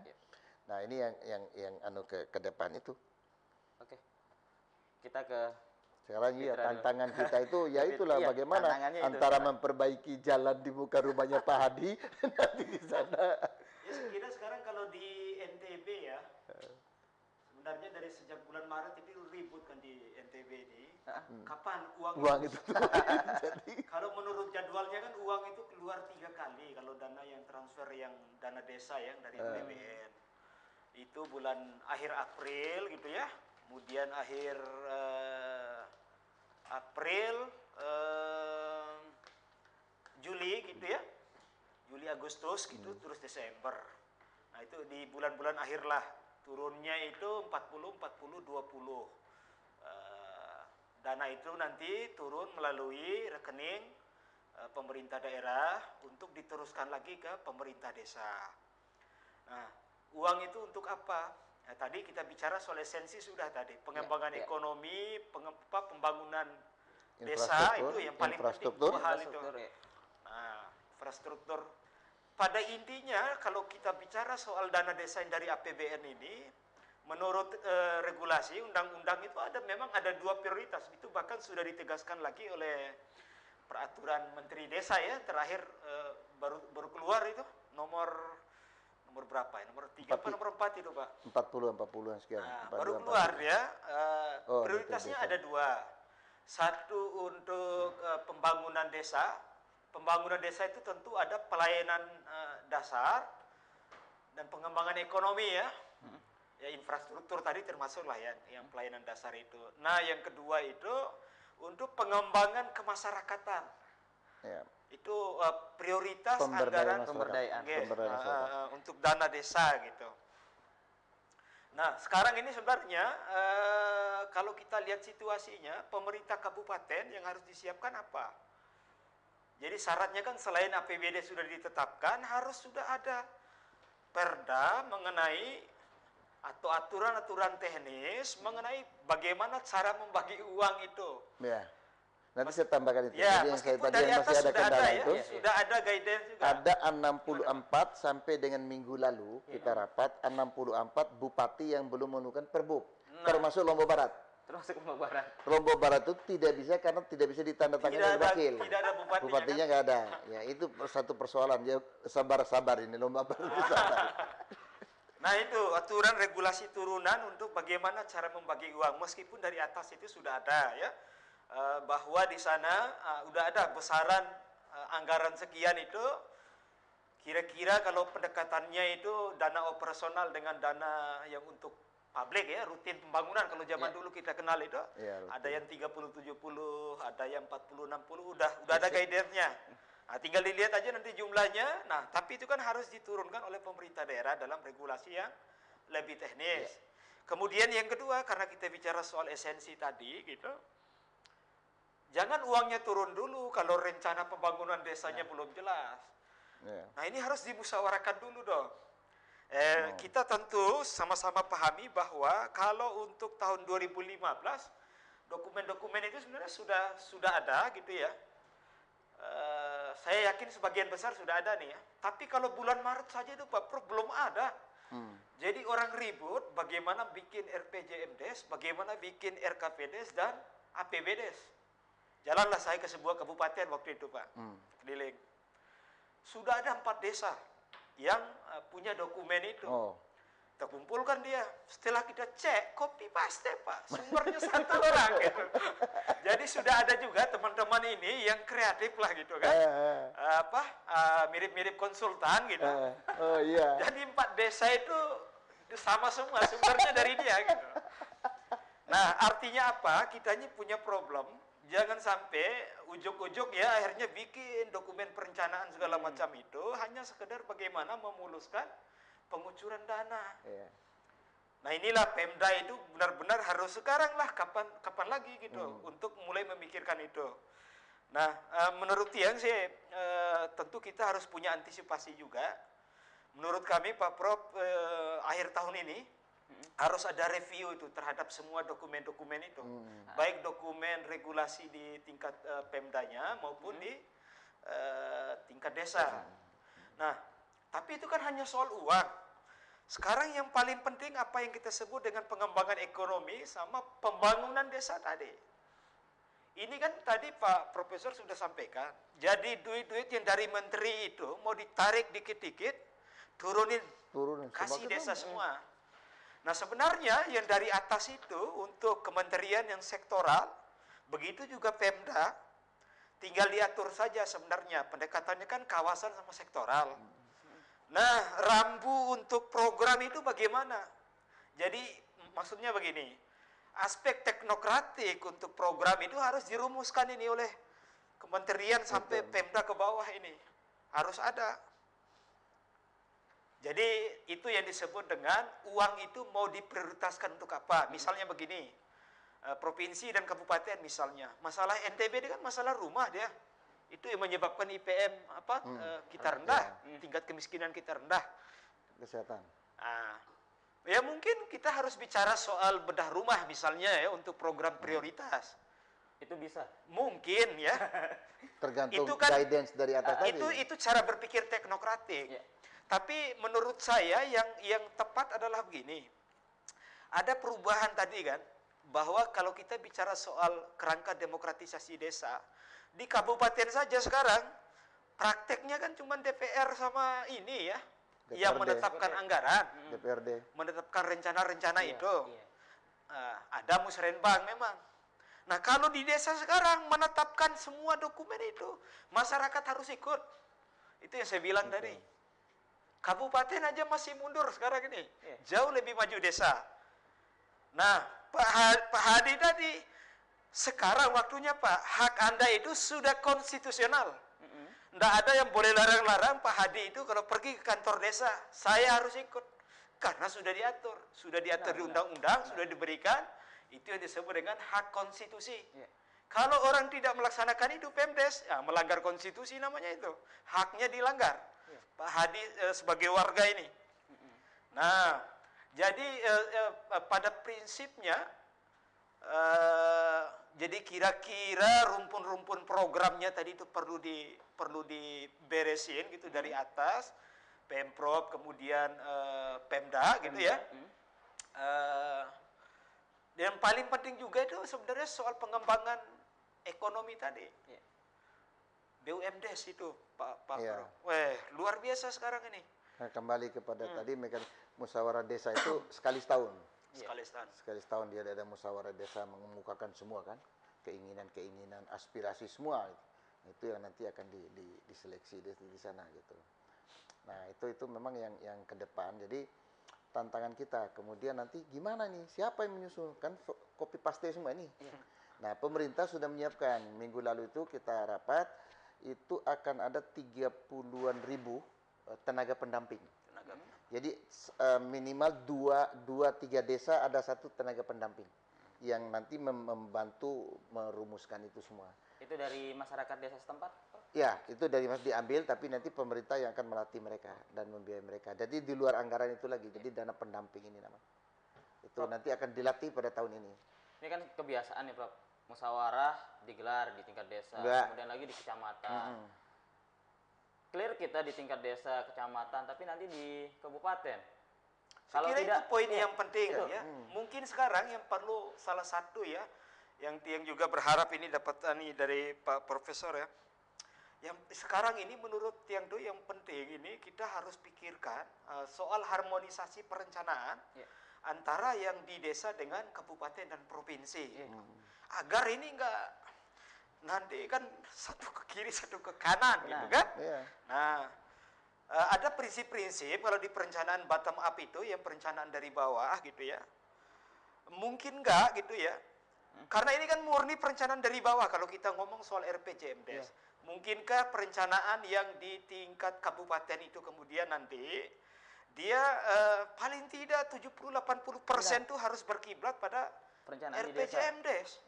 Nah, ini yang ke depan itu. Oke. Kita ke sekarang tantangan kita itu ya itulah bagaimana antara memperbaiki jalan di muka rumahnya Pak Hadi nanti di sana. Ya, kita sekarang kalau di NTB ya, sebenarnya dari sejak bulan Maret itu ribut kan di NTB ini. Kapan uang itu Jadi kalau menurut jadwalnya kan uang itu keluar 3 kali kalau dana yang transfer yang dana desa yang dari APBN. Itu bulan akhir April gitu ya, kemudian akhir April, Juli gitu ya, Juli Agustus gitu, terus Desember. Nah, itu di bulan-bulan akhir lah. Turunnya itu 40-40-20. Dana itu nanti turun melalui rekening pemerintah daerah untuk diteruskan lagi ke pemerintah desa. Nah, uang itu untuk apa? Nah, tadi kita bicara soal esensi sudah tadi. Pengembangan ekonomi, pembangunan desa itu yang paling penting. Dua hal itu. Nah, infrastruktur. Pada intinya kalau kita bicara soal dana desa yang dari APBN ini, menurut regulasi undang-undang itu memang ada dua prioritas. Itu bahkan sudah ditegaskan lagi oleh peraturan Menteri Desa ya, terakhir baru keluar itu nomor berapa ya? Nomor 3 apa nomor 4 itu, Pak? 40-an sekian. Nah, baru keluar ya. Prioritasnya ada dua. Satu untuk pembangunan desa. Pembangunan desa itu tentu ada pelayanan dasar dan pengembangan ekonomi ya. Ya infrastruktur tadi termasuk lah ya, yang pelayanan dasar itu. Nah, yang kedua itu untuk pengembangan kemasyarakatan. Ya. Itu prioritas anggaran pemberdayaan untuk dana desa gitu. Nah, sekarang ini sebenarnya kalau kita lihat situasinya, pemerintah kabupaten yang harus disiapkan apa? Jadi syaratnya kan selain APBD sudah ditetapkan, harus sudah ada perda mengenai atau aturan-aturan teknis mengenai bagaimana cara membagi uang itu. Ya. Nanti saya tambahkan itu. Ya, jadi yang saya tadi yang masih ada kendala itu, sudah ada guidance juga. Ada 64 sampai dengan minggu lalu kita rapat 64 bupati yang belum menemukan perbuk, termasuk Lombok Barat. Termasuk Lombok Barat. Lombok Barat itu tidak bisa karena tidak bisa ditandatangani oleh wakil. Tidak ada bupatinya. Bupatinya nggak ada. Ya itu satu persoalan. Ya sabar-sabar ini Lombok Barat. Sabar. Nah itu aturan regulasi turunan untuk bagaimana cara membagi uang, meskipun dari atas itu sudah ada ya, bahwa di sana udah ada besaran anggaran sekian itu, kira-kira kalau pendekatannya itu dana operasional dengan dana yang untuk publik ya, rutin pembangunan kalau zaman dulu kita kenal itu, ada yang 30-70, ada yang 40-60, udah ada guidance-nya. Nah, tinggal dilihat aja nanti jumlahnya. Nah, tapi itu kan harus diturunkan oleh pemerintah daerah dalam regulasi yang lebih teknis. Kemudian yang kedua, karena kita bicara soal esensi tadi, gitu, jangan uangnya turun dulu kalau rencana pembangunan desanya belum jelas. Nah, ini harus dimusyawarahkan dulu dong. Kita tentu sama-sama pahami bahwa kalau untuk tahun 2015 dokumen-dokumen itu sebenarnya sudah ada, gitu ya. Saya yakin sebagian besar sudah ada nih ya. Tapi kalau bulan Maret saja itu Pak Prof belum ada. Jadi orang ribut bagaimana bikin RPJMDes, bagaimana bikin RKPDes dan APBDes. Jalanlah saya ke sebuah kabupaten waktu itu Pak, keliling. Sudah ada 4 desa yang punya dokumen itu. Terkumpulkan dia. Setelah kita cek, copy paste Pak, sumbernya satu orang gitu. Jadi sudah ada juga teman-teman ini yang kreatif lah gitu kan, mirip-mirip konsultan gitu. Jadi 4 desa itu sama semua, sumbernya dari dia gitu. Nah artinya apa? Kita ini punya problem. Jangan sampai ujuk-ujuk ya akhirnya bikin dokumen perencanaan segala macam itu hanya sekedar bagaimana memuluskan pengucuran dana. Nah inilah Pemda itu benar-benar harus sekarang lah, kapan lagi gitu untuk mulai memikirkan itu. Nah menurut Tiang sih tentu kita harus punya antisipasi juga. Menurut kami Pak Prof akhir tahun ini harus ada review itu terhadap semua dokumen-dokumen itu, baik dokumen regulasi di tingkat Pemdanya maupun di tingkat desa. Nah tapi itu kan hanya soal uang. Sekarang yang paling penting apa yang kita sebut dengan pengembangan ekonomi sama pembangunan desa tadi. Ini kan tadi Pak Profesor sudah sampaikan. Jadi duit-duit yang dari menteri itu mau ditarik dikit-dikit, turunin kasih desa semua. Nah sebenarnya yang dari atas itu untuk kementerian yang sektoral, begitu juga Pemda, tinggal diatur saja sebenarnya. Pendekatannya kan kawasan sama sektoral. Nah, rambu untuk program itu bagaimana? Jadi, maksudnya begini, aspek teknokratik untuk program itu harus dirumuskan ini oleh kementerian sampai Pemda ke bawah ini. Harus ada. Jadi itu yang disebut dengan uang itu mau diprioritaskan untuk apa. Misalnya begini, provinsi dan kabupaten misalnya, masalah NTB ini kan masalah rumah dia. Itu yang menyebabkan IPM kita rendah, tingkat kemiskinan kita rendah. Kesehatan. Ya mungkin kita harus bicara soal bedah rumah misalnya ya untuk program prioritas. Itu bisa. Mungkin ya. Tergantung itu kan, guidance dari atas tadi. Itu cara berpikir teknokratik. Tapi menurut saya yang tepat adalah begini. Ada perubahan tadi kan, bahwa kalau kita bicara soal kerangka demokratisasi desa, di kabupaten saja sekarang prakteknya kan cuma DPR sama ini ya, DPRD. yang menetapkan anggaran, DPRD, menetapkan rencana-rencana itu. Ada musrenbang memang. Nah kalau di desa sekarang menetapkan semua dokumen itu, masyarakat harus ikut. Itu yang saya bilang tadi. Kabupaten aja masih mundur sekarang ini, jauh lebih maju desa. Nah, Pak Hadi tadi, sekarang waktunya Pak, hak Anda itu sudah konstitusional. Nggak ada yang boleh larang-larang Pak Hadi itu kalau pergi ke kantor desa, saya harus ikut. Karena sudah diatur di undang-undang, sudah diberikan, itu yang disebut dengan hak konstitusi. Kalau orang tidak melaksanakan itu Pemdes, ya melanggar konstitusi namanya itu. Haknya dilanggar. Pak Hadi sebagai warga ini. Nah, jadi pada prinsipnya, jadi kira-kira rumpun-rumpun programnya tadi itu perlu diberesin gitu dari atas, Pemprov, kemudian Pemda gitu ya. Dan paling penting juga itu sebenarnya soal pengembangan ekonomi tadi. BUMDes itu Pak Prof. Luar biasa sekarang ini. Nah, kembali kepada tadi musyawarah desa itu sekali setahun. Sekali setahun dia ada musyawarah desa mengemukakan semua kan keinginan-keinginan, aspirasi semua itu yang nanti akan diseleksi di sana gitu. Nah itu memang yang ke depan. Jadi tantangan kita kemudian nanti gimana nih, siapa yang menyusun kan copy paste semua ini. Nah pemerintah sudah menyiapkan, minggu lalu itu kita rapat, itu akan ada 30-an ribu tenaga pendamping. Jadi minimal 2-3 desa ada satu tenaga pendamping yang nanti membantu merumuskan itu semua. Itu dari masyarakat desa setempat? Ya, itu dari mas diambil, tapi nanti pemerintah yang akan melatih mereka dan membiayai mereka. Jadi di luar anggaran itu lagi, jadi dana pendamping ini namanya. Itu nanti akan dilatih pada tahun ini. Ini kan kebiasaan nih Prof, musyawarah digelar di tingkat desa, kemudian lagi di kecamatan. Clear kita di tingkat desa, kecamatan, tapi nanti di kabupaten. Saya kira itu poin yang penting ya. Mungkin sekarang yang perlu salah satu ya, yang juga berharap ini dapat dari Pak Profesor ya. Yang sekarang ini menurut yang penting ini kita harus pikirkan soal harmonisasi perencanaan antara yang di desa dengan kabupaten dan provinsi. Agar ini enggak nanti kan satu ke kiri satu ke kanan gitu kan. Nah, ada prinsip-prinsip kalau di perencanaan bottom up itu yang perencanaan dari bawah gitu ya. Mungkin enggak gitu ya. Karena ini kan murni perencanaan dari bawah kalau kita ngomong soal RPJMDes. Mungkinkah perencanaan yang di tingkat kabupaten itu kemudian nanti dia paling tidak 70-80% itu harus berkiblat pada RPJMDes.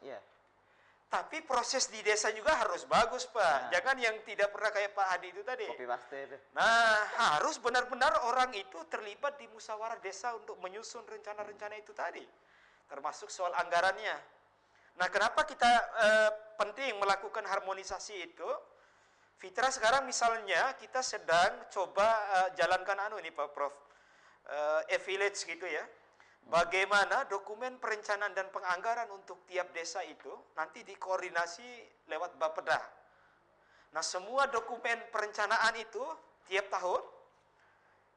Tapi proses di desa juga harus bagus Pak. Jangan yang tidak pernah kayak Pak Hadi itu tadi. Copy paste itu. Nah, harus benar-benar orang itu terlibat di musyawarah desa untuk menyusun rencana-rencana itu tadi. Termasuk soal anggarannya. Nah, kenapa kita penting melakukan harmonisasi itu? Fitra sekarang misalnya kita sedang coba jalankan ini Pak Prof. E-village gitu ya. Bagaimana dokumen perencanaan dan penganggaran untuk tiap desa itu nanti dikoordinasi lewat Bapeda. Nah, semua dokumen perencanaan itu tiap tahun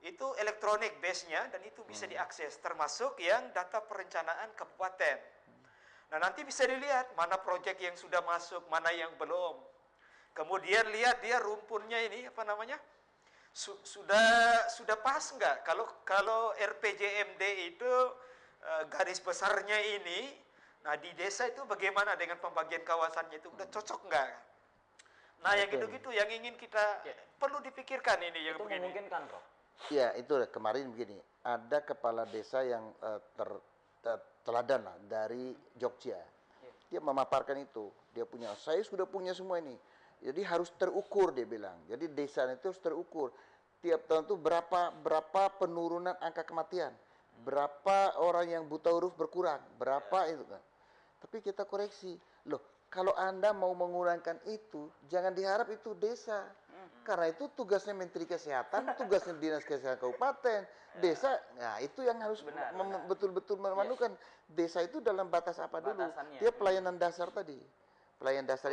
itu elektronik base-nya dan itu bisa diakses, termasuk yang data perencanaan kabupaten. Nah, nanti bisa dilihat mana proyek yang sudah masuk, mana yang belum. Kemudian lihat dia rumpunnya ini sudah pas nggak? Kalau RPJMD itu garis besarnya ini, nah di desa itu bagaimana dengan pembagian kawasannya itu udah cocok nggak? Nah yang gitu-gitu yang ingin kita perlu dipikirkan ini yang itu begini. memungkinkan Prof? Ya, itu kemarin begini, ada kepala desa yang teladan lah dari Jogja. Dia memaparkan itu, dia punya, saya sudah punya semua ini. Jadi harus terukur dia bilang. Jadi desa itu harus terukur. Tiap tahun itu berapa penurunan angka kematian, berapa orang yang buta huruf berkurang, berapa itu kan. Tapi kita koreksi, loh kalau Anda mau mengurangkan itu, jangan diharap itu desa. Karena itu tugasnya Menteri Kesehatan, tugasnya Dinas Kesehatan Kabupaten, desa. Nah itu yang harus betul-betul memanukan. Desa itu dalam batas apa dulu? Dia pelayanan dasar tadi. Pelayanan dasar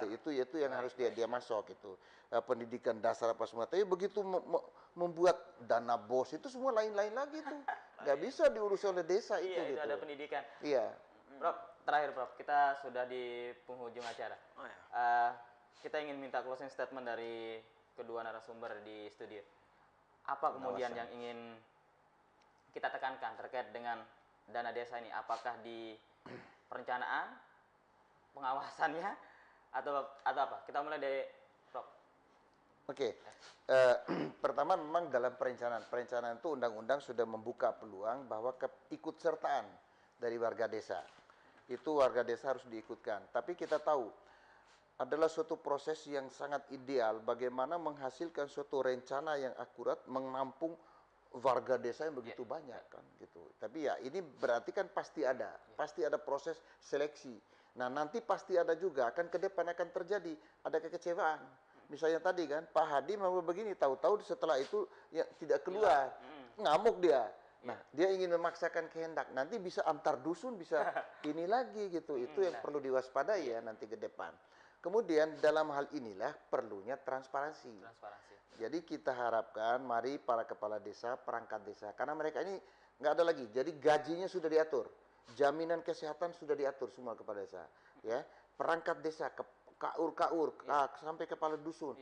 itu yang harus dia masuk itu. Pendidikan dasar apa semua. Tapi begitu membuat dana BOS itu semua lain-lain lagi tuh. Nggak bisa diurus oleh desa itu. Iya, itu gitu. ada pendidikan. Iya. Prof, terakhir Prof, kita sudah di penghujung acara. Kita ingin minta closing statement dari kedua narasumber di studio. Apa kemudian yang ingin kita tekankan terkait dengan dana desa ini? Apakah di perencanaan, pengawasannya, atau apa? Kita mulai dari Prof. Oke. Pertama memang dalam perencanaan itu undang-undang sudah membuka peluang bahwa keikutsertaan dari warga desa. Itu warga desa harus diikutkan. Tapi kita tahu adalah suatu proses yang sangat ideal bagaimana menghasilkan suatu rencana yang akurat menampung warga desa yang begitu banyak kan gitu. Tapi ya ini berarti kan pasti ada proses seleksi. Nah nanti pasti ada juga akan ke depan akan terjadi ada kekecewaan. Misalnya tadi kan Pak Hadi mau begini, tahu-tahu setelah itu ya tidak keluar, ngamuk dia. Nah dia ingin memaksakan kehendak, nanti bisa antar dusun bisa ini lagi gitu. Itu yang perlu diwaspadai ya nanti ke depan. Kemudian dalam hal inilah perlunya transparansi. Jadi kita harapkan mari para kepala desa, perangkat desa, karena mereka ini nggak ada lagi. Jadi gajinya sudah diatur, jaminan kesehatan sudah diatur semua kepala desa, ya. Perangkat desa, kaur, sampai kepala dusun,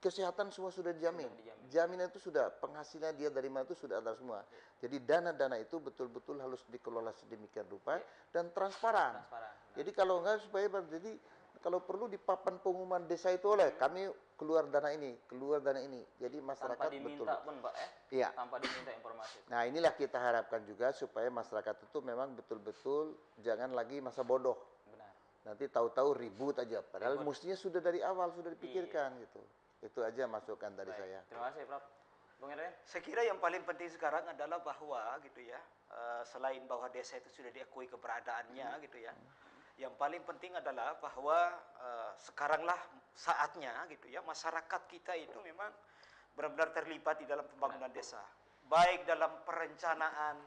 kesehatan semua sudah dijamin. Jaminan itu sudah, penghasilan dia dari mana itu sudah ada semua. Jadi dana-dana itu betul-betul harus dikelola sedemikian rupa dan transparan. Jadi kalau enggak supaya jadi kalau perlu di papan pengumuman desa itu oleh kami keluar dana ini. Jadi masyarakat tanpa diminta pun Pak ya. Tanpa diminta informasi. Nah inilah kita harapkan juga supaya masyarakat itu memang betul-betul jangan lagi masa bodoh. Benar. Nanti tahu-tahu ribut aja. Padahal mestinya sudah dari awal sudah dipikirkan gitu. Itu aja masukan dari saya. Terima kasih Prof. Bung Erwin. Saya kira yang paling penting sekarang adalah bahwa gitu ya, selain bahwa desa itu sudah diakui keberadaannya gitu ya. Yang paling penting adalah bahwa sekaranglah saatnya gitu ya, masyarakat kita itu memang benar-benar terlibat di dalam pembangunan desa, baik dalam perencanaan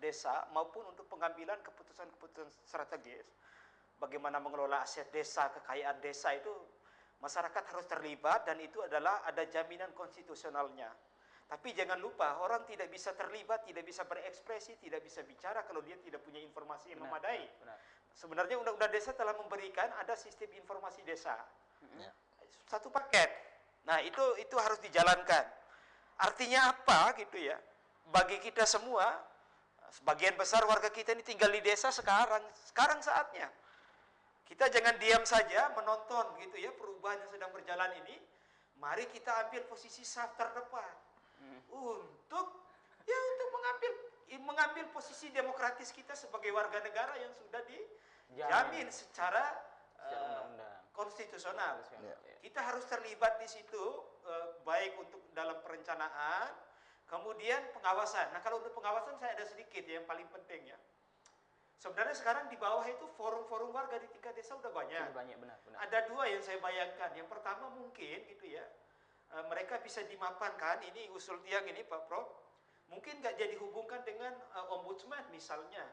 desa maupun untuk pengambilan keputusan-keputusan strategis. Bagaimana mengelola aset desa, kekayaan desa itu masyarakat harus terlibat dan itu adalah ada jaminan konstitusionalnya. Tapi jangan lupa orang tidak bisa terlibat, tidak bisa berekspresi, tidak bisa bicara kalau dia tidak punya informasi yang memadai. Sebenarnya undang-undang desa telah memberikan ada sistem informasi desa, satu paket. Nah itu harus dijalankan. Artinya apa gitu ya? Bagi kita semua, sebagian besar warga kita ini tinggal di desa sekarang saatnya. Kita jangan diam saja menonton gitu ya perubahan yang sedang berjalan ini. Mari kita ambil posisi saf terdepan untuk mengambil posisi demokratis kita sebagai warga negara yang sudah dijamin secara konstitusional. Kita harus terlibat di situ, baik untuk dalam perencanaan, kemudian pengawasan. Nah kalau untuk pengawasan saya ada sedikit yang paling penting ya. Sebenarnya sekarang di bawah itu forum-forum warga di tingkat desa udah banyak. Benar. Ada dua yang saya bayangkan. Yang pertama mungkin gitu ya, mereka bisa dimapankan, ini usul tiang ini Pak Prof, mungkin nggak jadi hubungkan dengan ombudsman misalnya.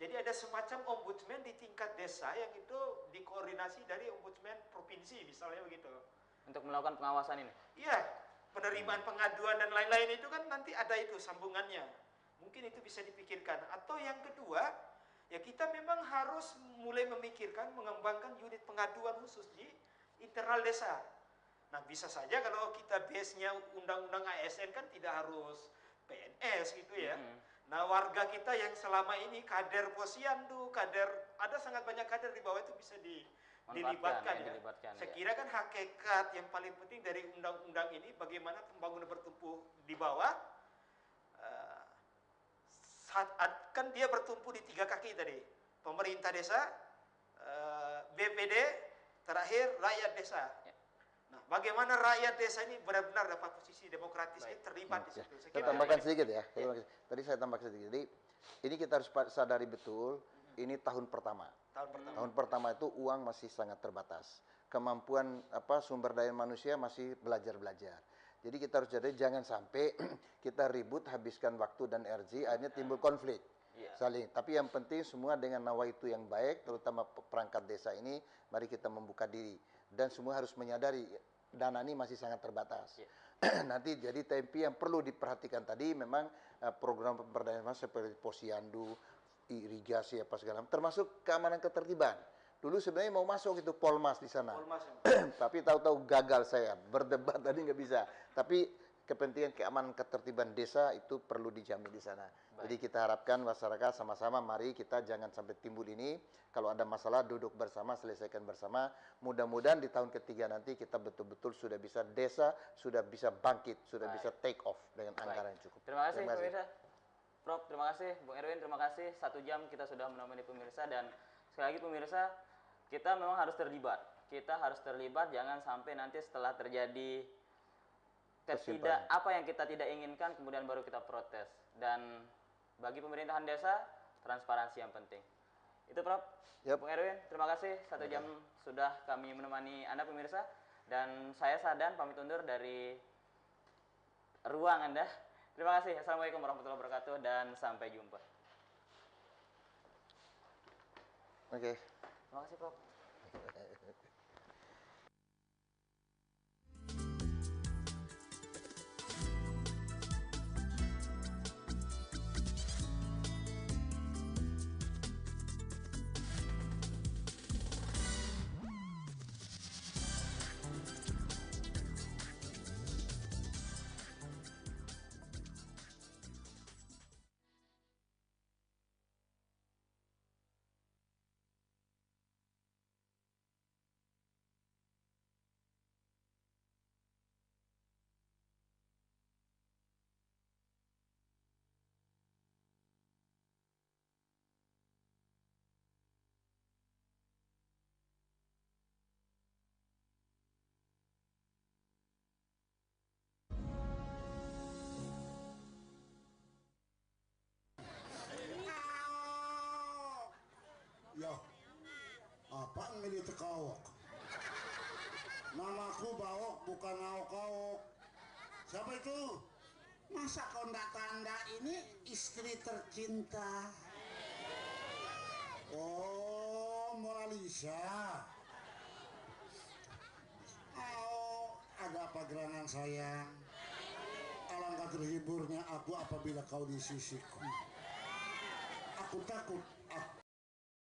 Jadi ada semacam ombudsman di tingkat desa yang itu dikoordinasi dari ombudsman provinsi misalnya begitu. Untuk melakukan pengawasan ini? Iya, penerimaan pengaduan dan lain-lain itu kan nanti ada itu sambungannya. Mungkin itu bisa dipikirkan. Atau yang kedua, ya kita memang harus mulai memikirkan mengembangkan unit pengaduan khusus di internal desa. Nah bisa saja kalau kita base-nya undang-undang ASN kan tidak harus PNS gitu ya. Nah warga kita yang selama ini kader posyandu, kader, ada sangat banyak kader di bawah itu bisa dilibatkan ya. Dilibatkan, Saya kira kan hakikat yang paling penting dari undang-undang ini bagaimana pembangunan bertumpu di bawah. Kan dia bertumpu di 3 kaki tadi. Pemerintah desa, BPD, terakhir rakyat desa. Nah, bagaimana rakyat desa ini benar-benar dapat posisi demokratis ini terlibat di situ. Saya tambahkan sedikit ya. Tadi saya tambahkan sedikit. Jadi ini kita harus sadari betul, ini tahun pertama. Tahun pertama itu uang masih sangat terbatas. Kemampuan sumber daya manusia masih belajar-belajar. Jadi kita harus jadi jangan sampai kita ribut, habiskan waktu dan energi, akhirnya timbul konflik saling. Tapi yang penting semua dengan nawaitu yang baik, terutama perangkat desa ini, mari kita membuka diri. Dan semua harus menyadari dana ini masih sangat terbatas. Nanti jadi tempi yang perlu diperhatikan tadi memang program pemberdayaan seperti posyandu, irigasi apa segala macam, termasuk keamanan ketertiban. Dulu sebenarnya mau masuk itu Polmas di sana, tapi tahu-tahu gagal saya berdebat tadi nggak bisa. Tapi kepentingan keamanan ketertiban desa itu perlu dijamin di sana. Jadi kita harapkan masyarakat sama-sama mari kita jangan sampai timbul ini. Kalau ada masalah duduk bersama, selesaikan bersama. Mudah-mudahan di tahun ketiga nanti kita betul-betul sudah bisa desa, sudah bisa bangkit, sudah bisa take off dengan anggaran yang cukup. Terima kasih pemirsa. Prof, terima kasih. Bung Erwin, terima kasih. 1 jam kita sudah menemani pemirsa dan sekali lagi pemirsa, kita memang harus terlibat. Kita harus terlibat, jangan sampai nanti setelah terjadi apa yang kita tidak inginkan, kemudian baru kita protes. Dan bagi pemerintahan desa, transparansi yang penting. Itu Prof. Bung Erwin, terima kasih. 1 jam sudah kami menemani Anda pemirsa. Dan saya Sadan, pamit undur dari ruang Anda. Terima kasih. Assalamualaikum warahmatullahi wabarakatuh dan sampai jumpa. Oke. Terima kasih Prof. Ya, apaan milih tekawok? Namaku Bawok, bukan Awok-awok. Siapa itu? Masa kau ndak tanda ini istri tercinta? Oh, Mona Lisa. Oh, ada apa gerangan sayang? Alangkah terhiburnya aku apabila kau di sisiku. Aku takut